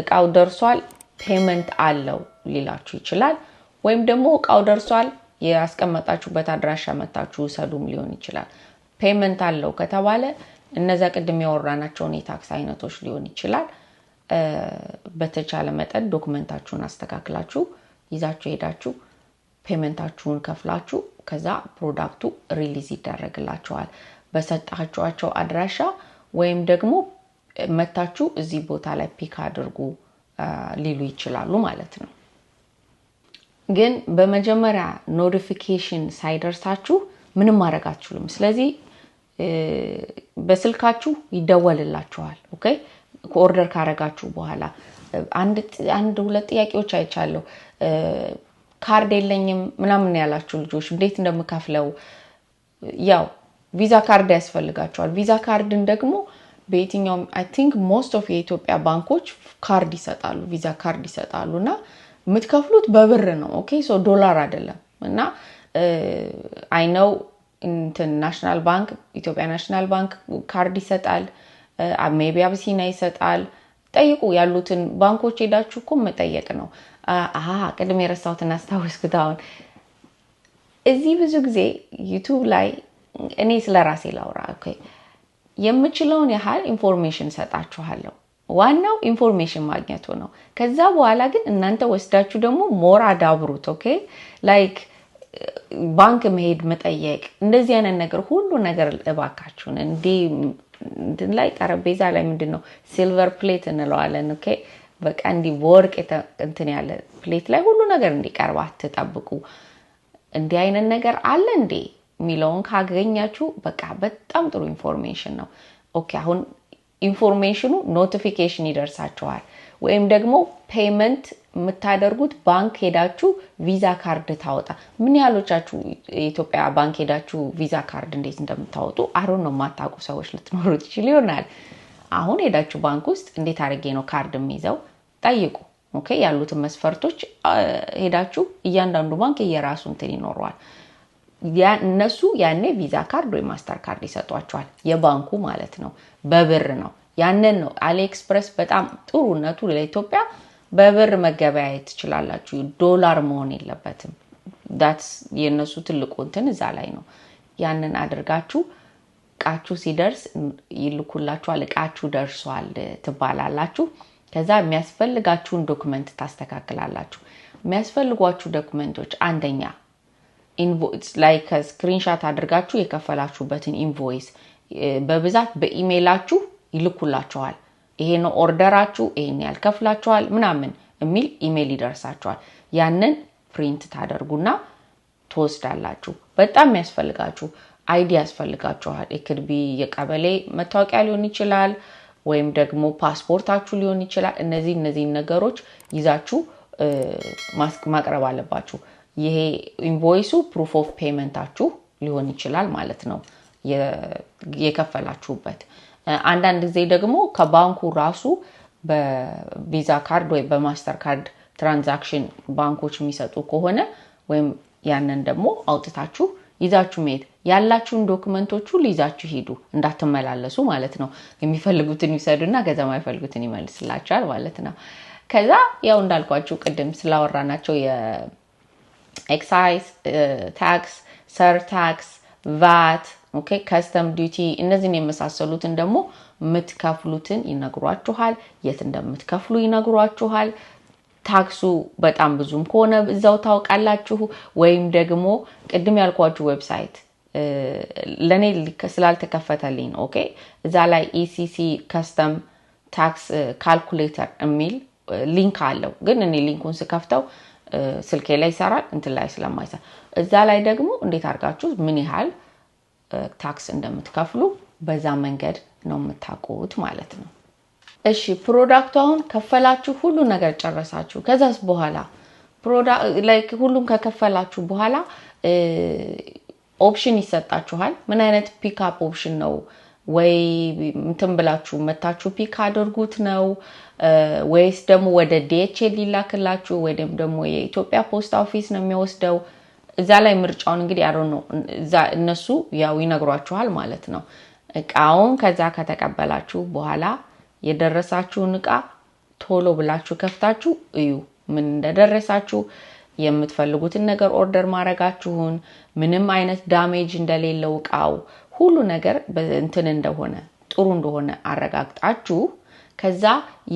እቃው ደርሷል ፔመንት አለው ሊላችሁ ይችላል ወይም ደግሞ እቃው ደርሷል ያስቀመጣችሁበት አድራሻ መጣችሁ ሰዱም ሊሆን ይችላል ፔመንት አለው ከተባለ እነዛ ቅድም ያወራናቸው የታክስ አይነቶች ሊሆን ይችላል በተቻለ መጠን ዶክመንታችሁን አስተካክላችሁ ይዛችሁ ሄዳችሁ ፔመንታችሁን ከፍላችሁ ከዛ ፕሮዳክቱ ሪሊዝ ይደረግላችኋል በሰጣችኋቸው አድራሻ ወይም ደግሞ መታችሁ እዚህ ቦታ ላይ ፒክ አድርጉ ሊሉ ይችላሉ ማለት ነው ግን በመጀመሪያ ኖቲፊኬሽን ሳይደርሳችሁ ምንም ማድረግ አትችሉም ስለዚህ በስልካችሁ ይደወልላችኋል ኦኬ ኦርደር ካረጋችሁ በኋላ አንድ ሁለት ጥያቄዎች አይቻለሁ ካርድ የለኝም ምናምን ያላችሁ ልጆች እንዴት እንደምከፍለው ያው ቪዛ ካርድ ያስፈልጋችኋል ቪዛ ካርድን ደግሞ በየትኛው I think most of የኢትዮጵያ ባንኮች ካርድ ይሰጣሉ ቪዛ ካርድ ይሰጣሉና የምትከፍሉት በብር ነው ኦኬ ሶ ዶላር አይደለም እና I know ናሽናል ባንክ ኢትዮጵያ ናሽናል ባንክ ካርድ ይሰጣል ሜቢ አብሲኒያ ይሰጣል ጠይቁ ያሉትን ባንኮች ሄዳችሁ እኮ መጠየቅ ነው ቅድም የረሳሁትን አስታውስኩት አሁን እዚህ ብዙ ጊዜ ዩቲዩብ ላይ እኔ ስለራሴ ላውራ ኦኬ የምችለውን ያህል ኢንፎርሜሽን ሰጣችኋለሁ ዋናው ኢንፎርሜሽን ማግኘቱ ነው ከዛ በኋላ ግን እናንተ ወስዳችሁ ደግሞ ሞር አዳብሩት ኦኬ ላይክ ባንክ መሄድ መጠየቅ እንደዚህ አይነት ነገር ሁሉ ነገር እባካችሁን እንዴ ላይ ጠረጴዛ ላይ ምንድነው ሲልቨር ፕሌት እንለዋለን ኦኬ በቃ እንዲ ወርቅ እንትን ያለ ፕሌት ላይ ሁሉ ነገር እንዲቀርብ አትጠብቁ እንዴ አይነት ነገር አለ እንዴ ሚለውን ካገኛችሁ በቃ በጣም ጥሩ ኢንፎርሜሽን ነው ኦኬ አሁን ኢንፎርሜሽኑ ኖቲፊኬሽን ይደርሳችኋል ወይም ደግሞ ፔመንት የምታደርጉት ባንክ ሄዳችሁ ቪዛ ካርድ ታወጣ ምን ያህሎቻችሁ ኢትዮጵያ ባንክ ሄዳችሁ ቪዛ ካርድ እንዴት እንደምታወጡ አሮን ነው ማታውቁ ሰዎች ልትኖሩ ትችሉ ይሆናል አሁን ሄዳችሁ ባንክ ውስጥ እንዴት አድርጌ ነው ካርድ የሚይዘው ጠይቁ ኦኬ ያሉትን መስፈርቶች ሄዳችሁ እያንዳንዱ ባንክ የራሱ እንትን ይኖረዋል እነሱ ያኔ ቪዛ ካርድ ወይ ማስተር ካርድ ይሰጧቸዋል የባንኩ ማለት ነው በብር ነው ያንን ነው አሊኤክስፕረስ በጣም ጥሩነቱ ለኢትዮጵያ በብር መገበያየት ትችላላችሁ ዶላር መሆን የለበትም that's የነሱ ትልቁ እንትን እዛ ላይ ነው ያንን አድርጋችሁ ቃችሁ ሲደርስ ይልኩላችኋል እቃችሁ ደርሷል ትባላላችሁ ከዛ የሚያስፈልጋችሁን ዶክመንት ታስተካክላላችሁ የሚያስፈልጓችሁ ዶክመንቶች አንደኛ ኢንቮይስ ላይክ ስክሪንሾት አድርጋችሁ የከፈላችሁበትን ኢንቮይስ በብዛት በኢሜይላችሁ ይልኩላችኋል ይሄ ነው ኦርደራችሁ ይሄን ያልከፍላችኋል ምናምን የሚል ኢሜይል ይደርሳችኋል ያንን ፕሪንት ታደርጉና ትወስዳላችሁ በጣም የሚያስፈልጋችሁ አይዲ ያስፈልጋችኋል ኢክድቢ የቀበሌ መታወቂያ ሊሆን ይችላል ወይም ደግሞ ፓስፖርታችሁ ሊሆን ይችላል እነዚህ ነገሮች ይዛችሁ ማቅረብ አለባችሁ ይሄ ኢንቮይሱ ፕሩፍ ኦፍ ፔመንታችሁ ሊሆን ይችላል ማለት ነው የከፈላችሁበት አንዳንድ ጊዜ ደግሞ ከባንኩ ራሱ በቪዛ ካርድ ወይ በማስተር ካርድ ትራንዛክሽን ባንኮች የሚሰጡ ከሆነ ወይም ያንን ደግሞ አውጥታችሁ ይዛችሁ መሄድ ያላችሁን ዶክመንቶች ሁሉ ይዛችሁ ሄዱ እንዳትመላለሱ ማለት ነው የሚፈልጉትን ይሰዱና ከዛ ማይፈልጉትን ይመልስላችኋል ማለት ነው ከዛ ያው እንዳልኳችሁ ቅድም ስላወራናቸው የኤክሳይዝ ታክስ ሰር ታክስ ቫት ኦኬ ከስተም ዲዩቲ እነዚህን የመሳሰሉትን ደግሞ ምትከፍሉትን ይነግሯችኋል የት እንደምትከፍሉ ይነግሯችኋል ታክሱ በጣም ብዙም ከሆነ እዛው ታውቃላችሁ ወይም ደግሞ ቅድም ያልኳችሁ ዌብሳይት ለኔ ስላልተከፈተልኝ ኦኬ እዛ ላይ ኢሲሲ ከስተም ታክስ ካልኩሌተር የሚል ሊንክ አለው ግን እኔ ሊንኩን ስከፍተው ስልኬ ላይ ይሰራል እንት ላይ ስለማይሰራ እዛ ላይ ደግሞ እንዴት አድርጋችሁ ምን ያህል ታክስ እንደምትከፍሉ በዛ መንገድ ነው የምታውቁት ማለት ነው እሺ ፕሮዳክቱ አሁን ከፈላችሁ ሁሉ ነገር ጨረሳችሁ ከዛስ በኋላ ላይክ ሁሉም ከከፈላችሁ በኋላ ኦፕሽን ይሰጣችኋል ምን አይነት ፒክአፕ ኦፕሽን ነው ወይ እንትን ብላችሁ መታችሁ ፒክ አድርጉት ነው ወይስ ደግሞ ወደ ዲኤችኤል ይላክላችሁ ወይ ደግሞ የኢትዮጵያ ፖስታ ኦፊስ ነው የሚወስደው እዛ ላይ ምርጫውን እንግዲህ አሮን ነው እዛ እነሱ ያው ይነግሯችኋል ማለት ነው እቃውን ከዛ ከተቀበላችሁ በኋላ የደረሳችሁን እቃ ቶሎ ብላችሁ ከፍታችሁ እዩ ምን እንደደረሳችሁ የምትፈልጉትን ነገር ኦርደር ማድረጋችሁን ምንም አይነት ዳሜጅ እንደሌለው እቃው ሁሉ ነገር እንትን እንደሆነ ጥሩ እንደሆነ አረጋግጣችሁ ከዛ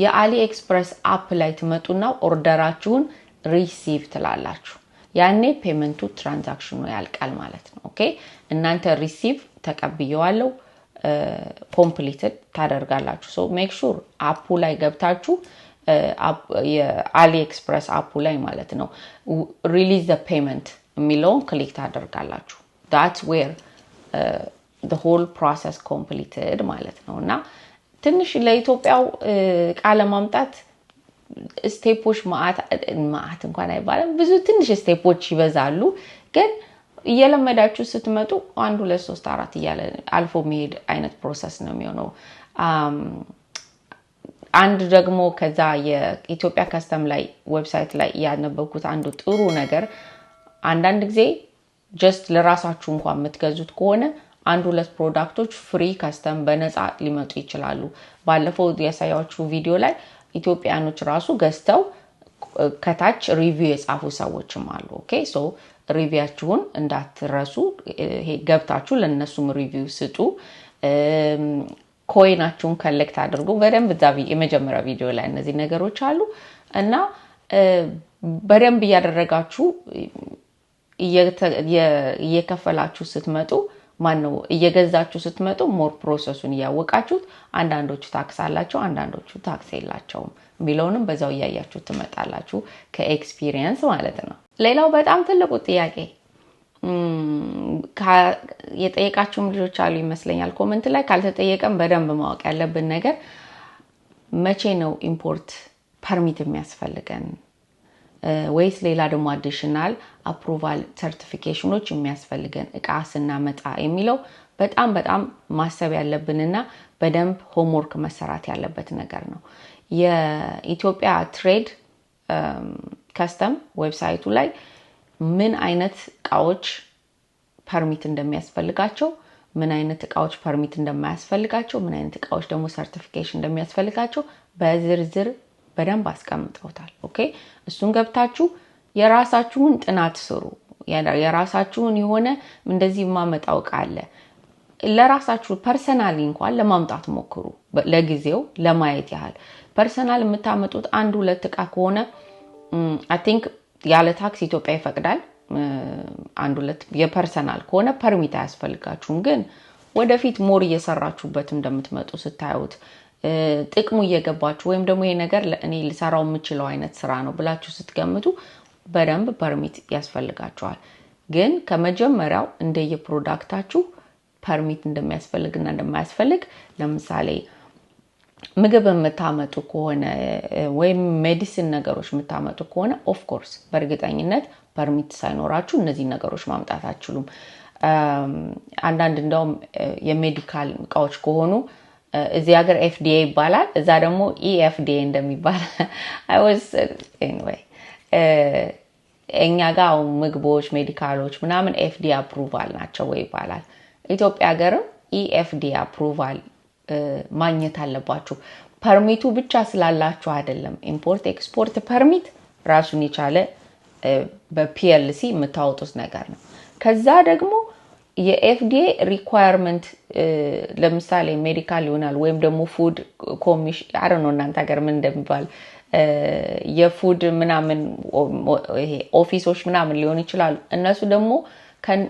የአሊ ኤክስፕረስ አፕ ላይ ትመጡና ኦርደራችሁን ሪሲቭ ትላላችሁ ያኔ ፔመንቱ ትራንዛክሽኑ ያልቃል ማለት ነው ኦኬ እናንተ ሪሲቭ ተቀብየዋለሁ ኮምፕሊትድ ታደርጋላችሁ ሶ ሜክ ሹር አፑ ላይ ገብታችሁ የአሊ ኤክስፕረስ አፑ ላይ ማለት ነው ሪሊዝ ዘ ፔመንት የሚለውን ክሊክ ታደርጋላችሁ that's where the whole process completed ማለት ነውና ትንሽ ለኢትዮጵያው ቃለ ማምጣት ስቴፖች ማአት እንኳን አይባልም ብዙ ትንሽ ስቴፖች ይበዛሉ ግን እየለመዳችሁ ስትመጡ 1 2 3 4 እያለ አልፎ መሄድ አይነት ፕሮሰስ ነው የሚሆነው አንድ ደግሞ ከዛ የኢትዮጵያ ከስተም ላይ ዌብሳይት ላይ ያነበብኩት አንዱ ጥሩ ነገር አንዳንድ ጊዜ ጀስት ለራሳችሁ እንኳን የምትገዙት ከሆነ አንድ ሁለት ፕሮዳክቶች ፍሪ ከስተም በነፃ ሊመጡ ይችላሉ። ባለፈው ያሳያችሁ ቪዲዮ ላይ ኢትዮጵያኖች ራሱ ገዝተው ከታች ሪቪው የጻፉ ሰዎችም አሉ። ኦኬ ሶ ሪቪያችሁን እንዳትረሱ፣ ይሄ ገብታችሁ ለነሱም ሪቪው ስጡ። ኮይናችሁን ኮሌክት አድርጉ በደንብ። እዛ የመጀመሪያ ቪዲዮ ላይ እነዚህ ነገሮች አሉ እና በደንብ እያደረጋችሁ እየከፈላችሁ ስትመጡ ማነው እየገዛችሁ ስትመጡ ሞር ፕሮሰሱን ያወቃችሁት። አንዳንዶቹ ታክስ አላቸው፣ አንዳንዶቹ ታክስ የላቸውም የሚለውንም በዛው ያያችሁ ትመጣላችሁ ከኤክስፒሪየንስ ማለት ነው። ሌላው በጣም ትልቁ ጥያቄ የጠየቃችሁም ልጆች አሉ ይመስለኛል ኮሜንት ላይ፣ ካልተጠየቀም በደንብ ማወቅ ያለብን ነገር መቼ ነው ኢምፖርት ፐርሚት የሚያስፈልገን ወይስ ሌላ ደግሞ አዲሽናል አፕሩቫል ሰርቲፊኬሽኖች የሚያስፈልገን እቃ ስናመጣ የሚለው በጣም በጣም ማሰብ ያለብንና በደንብ ሆምወርክ መሰራት ያለበት ነገር ነው። የኢትዮጵያ ትሬድ ከስተም ዌብሳይቱ ላይ ምን አይነት እቃዎች ፐርሚት እንደሚያስፈልጋቸው፣ ምን አይነት እቃዎች ፐርሚት እንደማያስፈልጋቸው፣ ምን አይነት እቃዎች ደግሞ ሰርቲፊኬሽን እንደሚያስፈልጋቸው በዝርዝር በደንብ አስቀምጠውታል። ኦኬ እሱን ገብታችሁ የራሳችሁን ጥናት ስሩ። የራሳችሁን የሆነ እንደዚህ ማመጣው ቃለ ለራሳችሁ ፐርሰናሊ እንኳን ለማምጣት ሞክሩ። ለጊዜው ለማየት ያህል ፐርሰናል የምታመጡት አንድ ሁለት እቃ ከሆነ አይ ቲንክ ያለ ታክስ ኢትዮጵያ ይፈቅዳል። አንድ ሁለት የፐርሰናል ከሆነ ፐርሚት አያስፈልጋችሁም። ግን ወደፊት ሞር እየሰራችሁበት እንደምትመጡ ስታዩት ጥቅሙ እየገባችሁ ወይም ደግሞ ይሄ ነገር ለእኔ ልሰራው የምችለው አይነት ስራ ነው ብላችሁ ስትገምቱ በደንብ ፐርሚት ያስፈልጋችኋል። ግን ከመጀመሪያው እንደየፕሮዳክታችሁ ፐርሚት እንደሚያስፈልግና እንደማያስፈልግ ለምሳሌ ምግብ የምታመጡ ከሆነ ወይም ሜዲሲን ነገሮች የምታመጡ ከሆነ ኦፍ ኮርስ በእርግጠኝነት ፐርሚት ሳይኖራችሁ እነዚህ ነገሮች ማምጣት አትችሉም። አንዳንድ እንደውም የሜዲካል እቃዎች ከሆኑ እዚህ ሀገር ኤፍዲኤ ይባላል፣ እዛ ደግሞ ኢኤፍዲኤ እንደሚባል እኛ ጋር ምግቦች ሜዲካሎች ምናምን ኤፍዲኤ አፕሩቫል ናቸው ወይ ይባላል። ኢትዮጵያ ሀገርም ኢኤፍዲኤ አፕሩቫል ማግኘት አለባችሁ። ፐርሚቱ ብቻ ስላላችሁ አይደለም። ኢምፖርት ኤክስፖርት ፐርሚት ራሱን የቻለ በፒኤልሲ የምታወጡት ነገር ነው። ከዛ ደግሞ የኤፍዲኤ ሪኳየርመንት ለምሳሌ ሜዲካል ይሆናል ወይም ደግሞ ፉድ ኮሚሽን አረን ነው እናንተ ሀገር ምን እንደሚባል የፉድ ምናምን ይሄ ኦፊሶች ምናምን ሊሆን ይችላሉ። እነሱ ደግሞ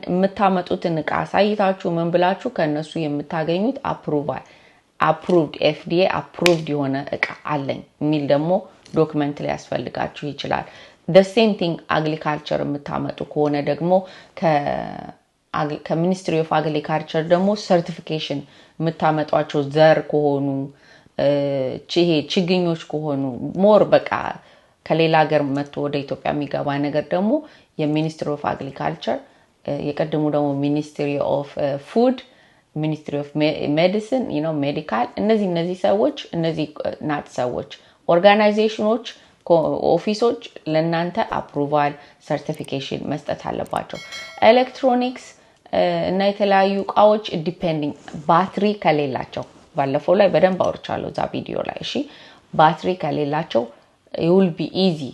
የምታመጡትን እቃ ሳይታችሁ ምን ብላችሁ ከነሱ የምታገኙት አፕሩቭድ ኤፍዲኤ አፕሩቭድ የሆነ እቃ አለኝ የሚል ደግሞ ዶክመንት ላይ ያስፈልጋችሁ ይችላል። the same thing agriculture የምታመጡ ከሆነ ደግሞ ከሚኒስትሪ ኦፍ አግሪካልቸር ደግሞ ሰርቲፊኬሽን የምታመጧቸው ዘር ከሆኑ ችግኞች ከሆኑ ሞር በቃ ከሌላ ሀገር መጥቶ ወደ ኢትዮጵያ የሚገባ ነገር ደግሞ የሚኒስትሪ ኦፍ አግሪካልቸር የቀድሞ ደግሞ ሚኒስትሪ ኦፍ ፉድ ሚኒስትሪ ኦፍ ሜዲሲን ሜዲካል እነዚህ ሰዎች እነዚህ ናት ሰዎች ኦርጋናይዜሽኖች ኦፊሶች ለእናንተ አፕሩቫል ሰርቲፊኬሽን መስጠት አለባቸው። ኤሌክትሮኒክስ እና የተለያዩ እቃዎች ዲፔንዲንግ ባትሪ ከሌላቸው ባለፈው ላይ በደንብ አውርቻለሁ እዛ ቪዲዮ ላይ እሺ ባትሪ ከሌላቸው it will be easy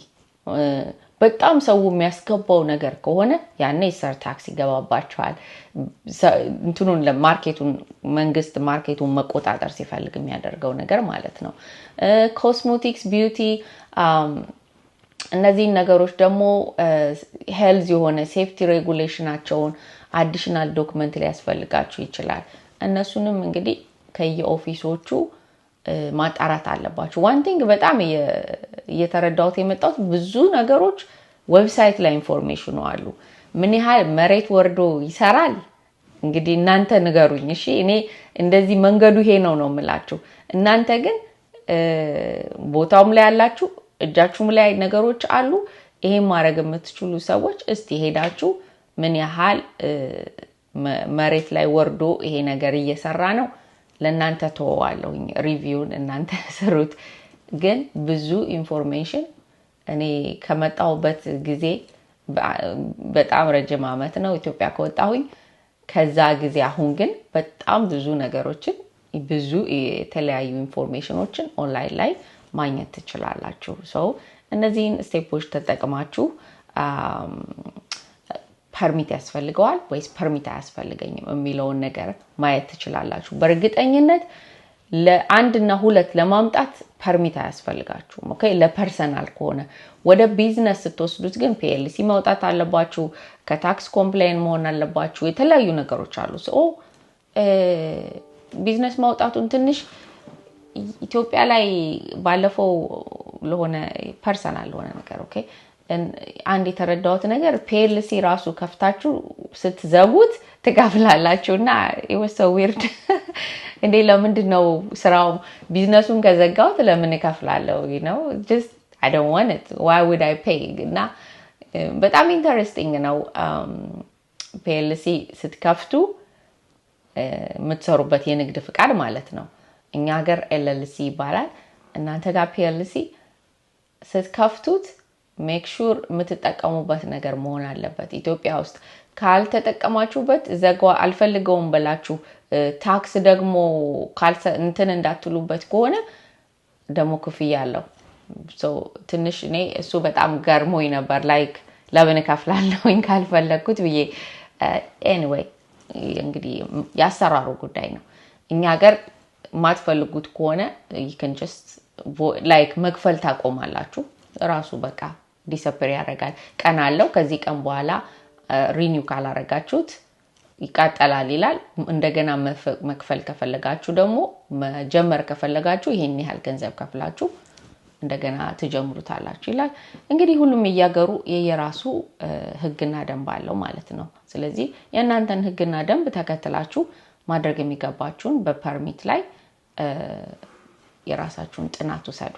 በጣም ሰው የሚያስገባው ነገር ከሆነ ያኔ ሰር ታክስ ይገባባቸዋል። እንትኑን ለማርኬቱን መንግስት ማርኬቱን መቆጣጠር ሲፈልግ የሚያደርገው ነገር ማለት ነው። ኮስሞቲክስ ቢዩቲ እነዚህ ነገሮች ደግሞ ሄልዝ የሆነ ሴፍቲ ሬጉሌሽናቸውን አዲሽናል ዶክመንት ላይ ያስፈልጋችሁ ይችላል። እነሱንም እንግዲህ ከየኦፊሶቹ ማጣራት አለባችሁ። ዋን ቲንግ በጣም እየተረዳሁት የመጣሁት ብዙ ነገሮች ዌብሳይት ላይ ኢንፎርሜሽኑ አሉ። ምን ያህል መሬት ወርዶ ይሰራል እንግዲህ እናንተ ንገሩኝ እሺ። እኔ እንደዚህ መንገዱ ይሄ ነው የምላችሁ። እናንተ ግን ቦታውም ላይ ያላችሁ እጃችሁም ላይ ነገሮች አሉ። ይሄን ማድረግ የምትችሉ ሰዎች እስቲ ሄዳችሁ ምን ያህል መሬት ላይ ወርዶ ይሄ ነገር እየሰራ ነው ለእናንተ ተወዋለሁኝ። ሪቪውን እናንተ ሰሩት። ግን ብዙ ኢንፎርሜሽን እኔ ከመጣሁበት ጊዜ በጣም ረጅም ዓመት ነው ኢትዮጵያ ከወጣሁኝ። ከዛ ጊዜ አሁን ግን በጣም ብዙ ነገሮችን ብዙ የተለያዩ ኢንፎርሜሽኖችን ኦንላይን ላይ ማግኘት ትችላላችሁ። እነዚህን ስቴፖች ተጠቅማችሁ ፐርሚት ያስፈልገዋል ወይስ ፐርሚት አያስፈልገኝም የሚለውን ነገር ማየት ትችላላችሁ። በእርግጠኝነት ለአንድ እና ሁለት ለማምጣት ፐርሚት አያስፈልጋችሁም። ኦኬ ለፐርሰናል ከሆነ ወደ ቢዝነስ ስትወስዱት ግን ፒኤልሲ ማውጣት አለባችሁ፣ ከታክስ ኮምፕሌን መሆን አለባችሁ፣ የተለያዩ ነገሮች አሉ። ቢዝነስ ማውጣቱን ትንሽ ኢትዮጵያ ላይ ባለፈው ለሆነ ፐርሰናል ለሆነ ነገር ኦኬ አንድ የተረዳሁት ነገር ፒኤልሲ ራሱ ከፍታችሁ ስትዘጉት ትከፍላላችሁና it was so weird እንዴ ለምንድን ነው ስራው ቢዝነሱን ከዘጋሁት ለምን እከፍላለሁ? just I don't want it, why would I pay? እና በጣም ኢንተረስቲንግ ነው። ፒኤልሲ ስትከፍቱ የምትሰሩበት የንግድ ፍቃድ ማለት ነው። እኛ ሀገር ኤልኤልሲ ይባላል። እናንተ ጋር ፒኤልሲ ስትከፍቱት ሜክ ሹር የምትጠቀሙበት ነገር መሆን አለበት። ኢትዮጵያ ውስጥ ካልተጠቀማችሁበት ዘጋው አልፈልገውም ብላችሁ ታክስ ደግሞ እንትን እንዳትሉበት ከሆነ ደግሞ ክፍያ አለው። ትንሽ እኔ እሱ በጣም ገርሞኝ ነበር። ላይክ ለምን እከፍላለሁኝ ካልፈለኩት ብዬ anyway እንግዲህ ያሰራሩ ጉዳይ ነው። እኛ ሀገር ማትፈልጉት ከሆነ you can just like መክፈል ታቆማላችሁ። ራሱ በቃ ዲስአፒር ያደርጋል። ቀን አለው። ከዚህ ቀን በኋላ ሪኒው ካላረጋችሁት ይቃጠላል ይላል። እንደገና መክፈል ከፈለጋችሁ ደግሞ መጀመር ከፈለጋችሁ ይሄን ያህል ገንዘብ ከፍላችሁ እንደገና ትጀምሩታላችሁ ይላል። እንግዲህ ሁሉም ያገሩ የየራሱ ህግና ደንብ አለው ማለት ነው። ስለዚህ የእናንተን ህግና ደንብ ተከትላችሁ ማድረግ የሚገባችሁን በፐርሚት ላይ የራሳችሁን ጥናት ወሰዱ።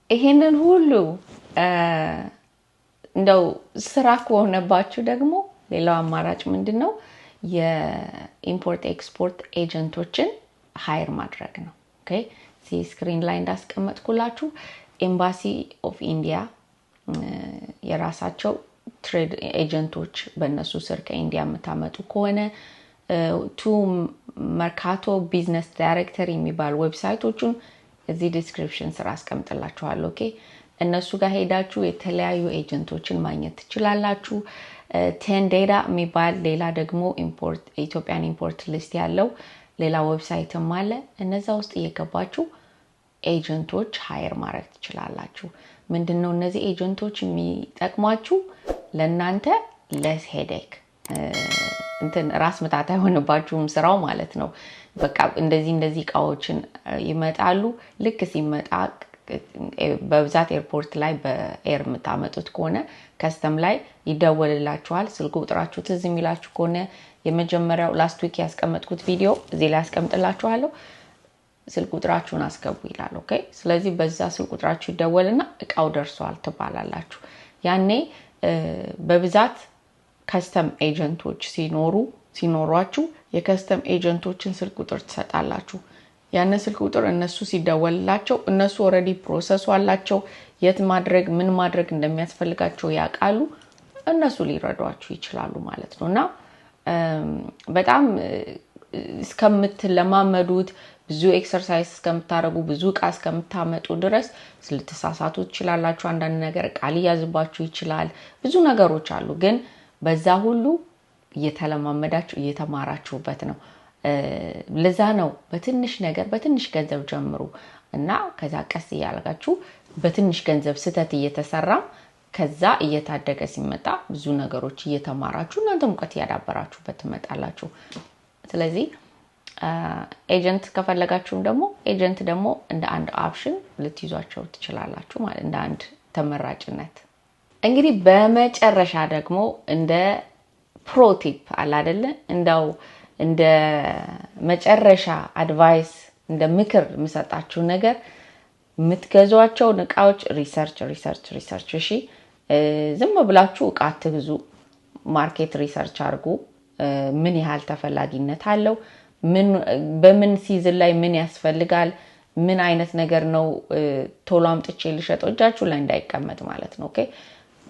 ይሄንን ሁሉ እንደው ስራ ከሆነባችሁ ደግሞ ሌላው አማራጭ ምንድነው? የኢምፖርት ኤክስፖርት ኤጀንቶችን ሃየር ማድረግ ነው። ኦኬ ስክሪን ላይ እንዳስቀመጥኩላችሁ ኤምባሲ ኦፍ ኢንዲያ የራሳቸው ትሬድ ኤጀንቶች በእነሱ ስር ከኢንዲያ የምታመጡ ከሆነ ቱ መርካቶ ቢዝነስ ዳይሬክተር የሚባል ዌብሳይቶቹን እዚህ ዲስክሪፕሽን ስራ አስቀምጥላችኋለሁ። ኦኬ እነሱ ጋር ሄዳችሁ የተለያዩ ኤጀንቶችን ማግኘት ትችላላችሁ። 10 ዴታ የሚባል ሌላ ደግሞ ኢትዮጵያን ኢምፖርት ሊስት ያለው ሌላ ዌብሳይትም አለ። እነዛ ውስጥ እየገባችሁ ኤጀንቶች ሃየር ማድረግ ትችላላችሁ። ምንድነው እነዚህ ኤጀንቶች የሚጠቅሟችሁ? ለእናንተ ለስ ሄዴክ እንትን ራስ ምታት አይሆንባችሁም ስራው ማለት ነው። በቃ እንደዚህ እቃዎችን ይመጣሉ። ልክ ሲመጣ በብዛት ኤርፖርት ላይ በኤር የምታመጡት ከሆነ ከስተም ላይ ይደወልላችኋል። ስልክ ቁጥራችሁ ትዝ የሚላችሁ ከሆነ የመጀመሪያው ላስት ዊክ ያስቀመጥኩት ቪዲዮ እዚህ ላይ ያስቀምጥላችኋለሁ። ስልክ ቁጥራችሁን አስገቡ ይላል። ኦኬ ስለዚህ በዛ ስልክ ቁጥራችሁ ይደወልና እቃው ደርሷል ትባላላችሁ። ያኔ በብዛት ከስተም ኤጀንቶች ሲኖሯችሁ የከስተም ኤጀንቶችን ስልክ ቁጥር ትሰጣላችሁ። ያን ስልክ ቁጥር እነሱ ሲደወልላቸው እነሱ ኦሬዲ ፕሮሰሱ አላቸው። የት ማድረግ ምን ማድረግ እንደሚያስፈልጋቸው ያውቃሉ። እነሱ ሊረዷችሁ ይችላሉ ማለት ነውና በጣም እስከምትለማመዱት ብዙ ኤክሰርሳይዝ እስከምታረጉ ብዙ ቃ እስከምታመጡ ድረስ ልትሳሳቱ ትችላላችሁ። አንዳንድ ነገር ቃል ያዝባችሁ ይችላል። ብዙ ነገሮች አሉ። ግን በዛ ሁሉ እየተለማመዳችሁ እየተማራችሁበት ነው። ለዛ ነው በትንሽ ነገር በትንሽ ገንዘብ ጀምሩ እና ከዛ ቀስ እያደረጋችሁ በትንሽ ገንዘብ ስተት እየተሰራ ከዛ እየታደገ ሲመጣ ብዙ ነገሮች እየተማራችሁ እናንተ ሙቀት ያዳበራችሁበት ትመጣላችሁ። ስለዚህ ኤጀንት ከፈለጋችሁም ደግሞ ኤጀንት ደግሞ እንደ አንድ ኦፕሽን ልትይዟቸው ትችላላችሁ ማለት እንደ አንድ ተመራጭነት። እንግዲህ በመጨረሻ ደግሞ እንደ ፕሮ ቲፕ አለ አይደለ እንደው እንደ መጨረሻ አድቫይስ እንደ ምክር የምሰጣችሁ ነገር የምትገዟቸው እቃዎች ሪሰርች እሺ ዝም ብላችሁ እቃ አትግዙ። ማርኬት ሪሰርች አድርጉ። ምን ያህል ተፈላጊነት አለው? በምን ሲዝን ላይ ምን ያስፈልጋል? ምን አይነት ነገር ነው ቶሎ አምጥቼ ልሸጠው እጃችሁ ላይ እንዳይቀመጥ ማለት ነው። ኦኬ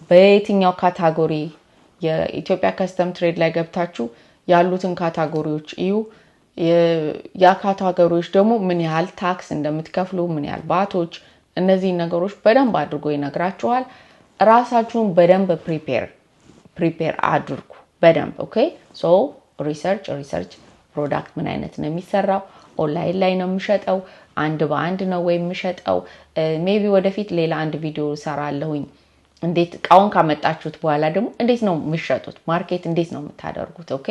በየትኛው ካታጎሪ የኢትዮጵያ ከስተም ትሬድ ላይ ገብታችሁ ያሉትን ካታጎሪዎች እዩ። ያ ካታጎሪዎች ደግሞ ምን ያህል ታክስ እንደምትከፍሉ ምን ያህል ባቶች እነዚህ ነገሮች በደንብ አድርጎ ይነግራችኋል። ራሳችሁን በደንብ ፕሪፔር አድርጉ በደንብ ኦኬ። ሶ ሪሰርች ፕሮዳክት ምን አይነት ነው የሚሰራው፣ ኦንላይን ላይ ነው የምሸጠው፣ አንድ በአንድ ነው ወይ የምሸጠው፣ ሜቢ ወደፊት ሌላ አንድ ቪዲዮ ሰራለሁኝ እንዴት እቃውን ካመጣችሁት በኋላ ደግሞ እንዴት ነው የምትሸጡት፣ ማርኬት እንዴት ነው የምታደርጉት። ኦኬ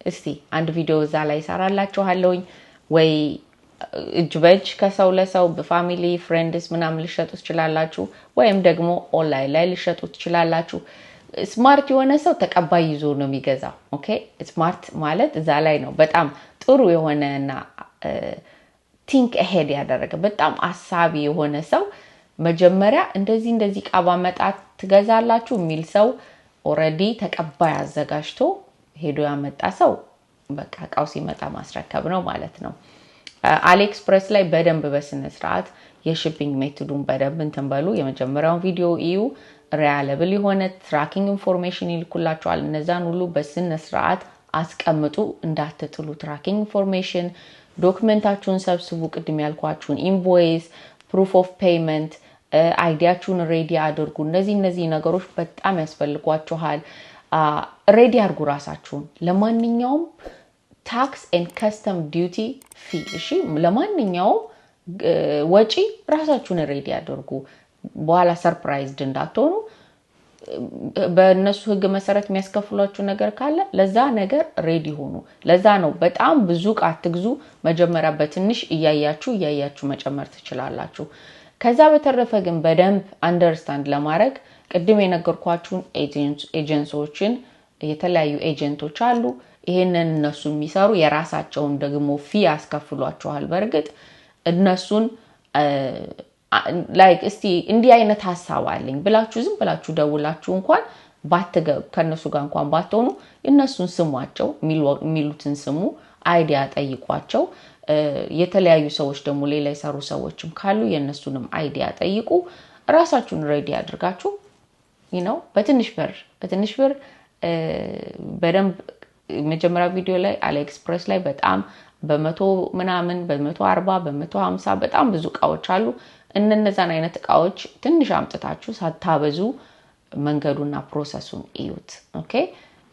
እስቲ አንድ ቪዲዮ እዛ ላይ ሰራላችኋለሁኝ። ወይ እጅ በእጅ ከሰው ለሰው በፋሚሊ ፍሬንድስ ምናምን ልሸጡ ትችላላችሁ፣ ወይም ደግሞ ኦንላይን ላይ ልሸጡ ትችላላችሁ። ስማርት የሆነ ሰው ተቀባይ ይዞ ነው የሚገዛው። ኦኬ ስማርት ማለት እዛ ላይ ነው በጣም ጥሩ የሆነና ቲንክ አሄድ ያደረገ በጣም አሳቢ የሆነ ሰው መጀመሪያ እንደዚህ ዕቃ ባመጣት ትገዛላችሁ የሚል ሰው ኦሬዲ ተቀባይ አዘጋጅቶ ሄዶ ያመጣ ሰው በቃ እቃው ሲመጣ ማስረከብ ነው ማለት ነው። አሊኤክስፕረስ ላይ በደንብ በስነ ስርዓት የሺፒንግ ሜቶዱን በደንብ እንትን በሉ። የመጀመሪያውን ቪዲዮ እዩ። ሪላየብል የሆነ ትራኪንግ ኢንፎርሜሽን ይልኩላችኋል። እነዛን ሁሉ በስነ ስርዓት አስቀምጡ፣ እንዳትጥሉ። ትራኪንግ ኢንፎርሜሽን ዶክመንታችሁን ሰብስቡ። ቅድም ያልኳችሁን ኢንቮይስ፣ ፕሩፍ ኦፍ ፔይመንት፣ አይዲያችሁን ሬዲ አድርጉ። እነዚህ ነገሮች በጣም ያስፈልጓችኋል። ሬዲ አድርጉ ራሳችሁን ለማንኛውም ታክስ ኤንድ ከስተም ዲዩቲ ፊ። እሺ ለማንኛውም ወጪ ራሳችሁን ሬዲ አድርጉ። በኋላ ሰርፕራይዝድ እንዳትሆኑ። በእነሱ ህግ መሰረት የሚያስከፍሏችሁ ነገር ካለ ለዛ ነገር ሬዲ ሆኑ። ለዛ ነው በጣም ብዙ ዕቃ አትግዙ። መጀመሪያ በትንሽ እያያችሁ መጨመር ትችላላችሁ። ከዛ በተረፈ ግን በደንብ አንደርስታንድ ለማድረግ ቅድም የነገርኳችሁን ኤጀንሲዎችን የተለያዩ ኤጀንቶች አሉ። ይሄንን እነሱ የሚሰሩ የራሳቸውን ደግሞ ፊ ያስከፍሏችኋል። በርግጥ እነሱን ላይክ እስቲ እንዲህ አይነት ሐሳብ አለኝ ብላችሁ ዝም ብላችሁ ደውላችሁ እንኳን ከነሱ ጋር እንኳን ባትሆኑ እነሱን ስሟቸው፣ የሚሉትን ስሙ፣ አይዲያ ጠይቋቸው። የተለያዩ ሰዎች ደግሞ ሌላ የሰሩ ሰዎችም ካሉ የነሱንም አይዲያ ጠይቁ። ራሳችሁን ሬዲ አድርጋችሁ በትንሽ ብር በደንብ መጀመሪያ ቪዲዮ ላይ አሊኤክስፕረስ ላይ በጣም በመቶ ምናምን በ140 በ150 በጣም ብዙ ዕቃዎች አሉ። እነዛን አይነት ዕቃዎች ትንሽ አምጥታችሁ ሳታበዙ መንገዱና ፕሮሰሱን እዩት። ኦኬ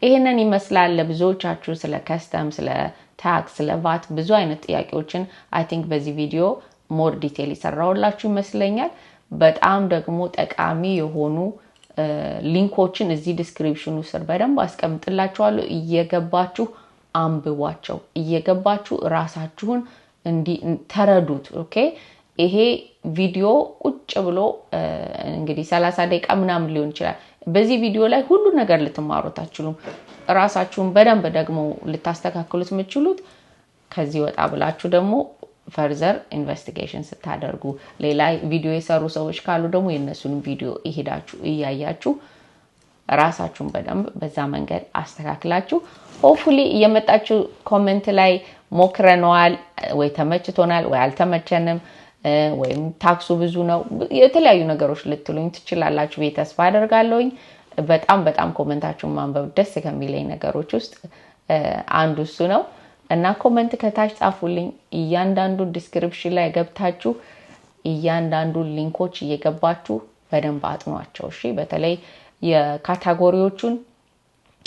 ይሄንን ይመስላል። ለብዙዎቻችሁ ስለ ከስተም፣ ስለ ታክስ፣ ስለ ቫት ብዙ አይነት ጥያቄዎችን አይ ቲንክ በዚህ ቪዲዮ ሞር ዲቴል ይሰራውላችሁ ይመስለኛል። በጣም ደግሞ ጠቃሚ የሆኑ ሊንኮችን እዚህ ዲስክሪፕሽኑ ስር በደንብ አስቀምጥላችኋለሁ። እየገባችሁ አንብቧቸው፣ እየገባችሁ ራሳችሁን ተረዱት። ኦኬ ይሄ ቪዲዮ ቁጭ ብሎ እንግዲህ 30 ደቂቃ ምናምን ሊሆን ይችላል። በዚህ ቪዲዮ ላይ ሁሉ ነገር ልትማሩት አትችሉም። ራሳችሁን በደንብ ደግሞ ልታስተካክሉት የምትችሉት ከዚህ ወጣ ብላችሁ ደግሞ ፈርዘር ኢንቨስቲጌሽን ስታደርጉ፣ ሌላ ቪዲዮ የሰሩ ሰዎች ካሉ ደግሞ የነሱን ቪዲዮ ይሄዳችሁ እያያችሁ ራሳችሁን በደንብ በዛ መንገድ አስተካክላችሁ ሆፕፉሊ እየመጣችሁ ኮሜንት ላይ ሞክረነዋል ወይ ተመችቶናል ወይ አልተመቸንም ወይም ታክሱ ብዙ ነው የተለያዩ ነገሮች ልትሉኝ ትችላላችሁ ብዬ ተስፋ አደርጋለሁኝ። በጣም ኮሜንታችሁን ማንበብ ደስ ከሚለኝ ነገሮች ውስጥ አንዱ እሱ ነው እና ኮሜንት ከታች ጻፉልኝ። እያንዳንዱ ዲስክሪፕሽን ላይ ገብታችሁ እያንዳንዱ ሊንኮች እየገባችሁ በደንብ አጥኗቸው። እሺ በተለይ የካታጎሪዎቹን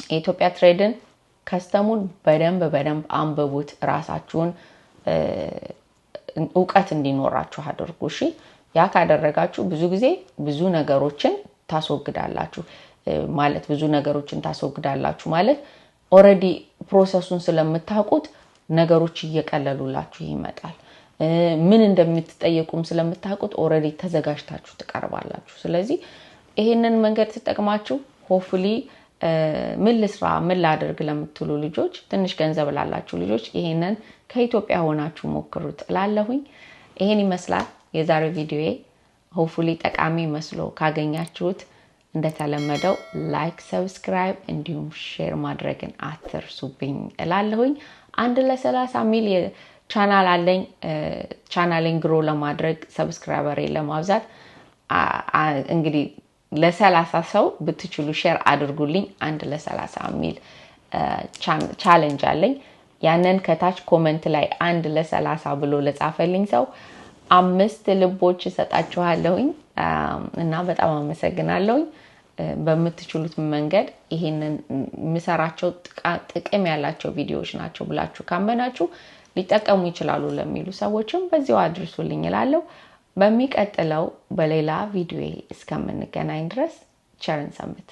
የኢትዮጵያ ትሬድን ከስተሙን በደንብ አንብቡት። ራሳችሁን ዕውቀት እንዲኖራችሁ አድርጉ። እሺ ያ ካደረጋችሁ ብዙ ጊዜ ብዙ ነገሮችን ታስወግዳላችሁ ማለት ኦሬዲ ፕሮሰሱን ስለምታውቁት ነገሮች እየቀለሉላችሁ ይመጣል። ምን እንደምትጠየቁም ስለምታውቁት ኦሬዲ ተዘጋጅታችሁ ትቀርባላችሁ። ስለዚህ ይሄንን መንገድ ተጠቅማችሁ ሆፕፉሊ ምን ልስራ ምን ላደርግ ለምትሉ ልጆች፣ ትንሽ ገንዘብ ላላችሁ ልጆች ይሄንን ከኢትዮጵያ ሆናችሁ ሞክሩት እላለሁኝ። ይሄን ይመስላል የዛሬው ቪዲዮዬ። ሆፕፉሊ ጠቃሚ መስሎ ካገኛችሁት እንደተለመደው ላይክ፣ ሰብስክራይብ እንዲሁም ሼር ማድረግን አትርሱብኝ እላለሁኝ። አንድ ለ30 ሚሊዮን ቻናል አለኝ። ቻናሌን ግሮ ለማድረግ ሰብስክራይበሬን ለማብዛት እንግዲህ ለ30 ሰው ብትችሉ ሼር አድርጉልኝ አንድ ለ30 ሚል ቻሌንጅ አለኝ ያንን ከታች ኮሜንት ላይ አንድ ለ30 ብሎ ለጻፈልኝ ሰው 5 ልቦች እሰጣችኋለሁኝ እና በጣም አመሰግናለሁኝ በመትችሉት መንገድ ይሄንን ምሰራቸው ጥቅም ያላቸው ቪዲዮዎች ናቸው ብላችሁ ካመናችሁ ሊጠቀሙ ይችላሉ ለሚሉ ሰዎችም በዚሁ አድርሱልኝ እላለሁ በሚቀጥለው በሌላ ቪዲዮ እስከምንገናኝ ድረስ ቸርን ሰንብት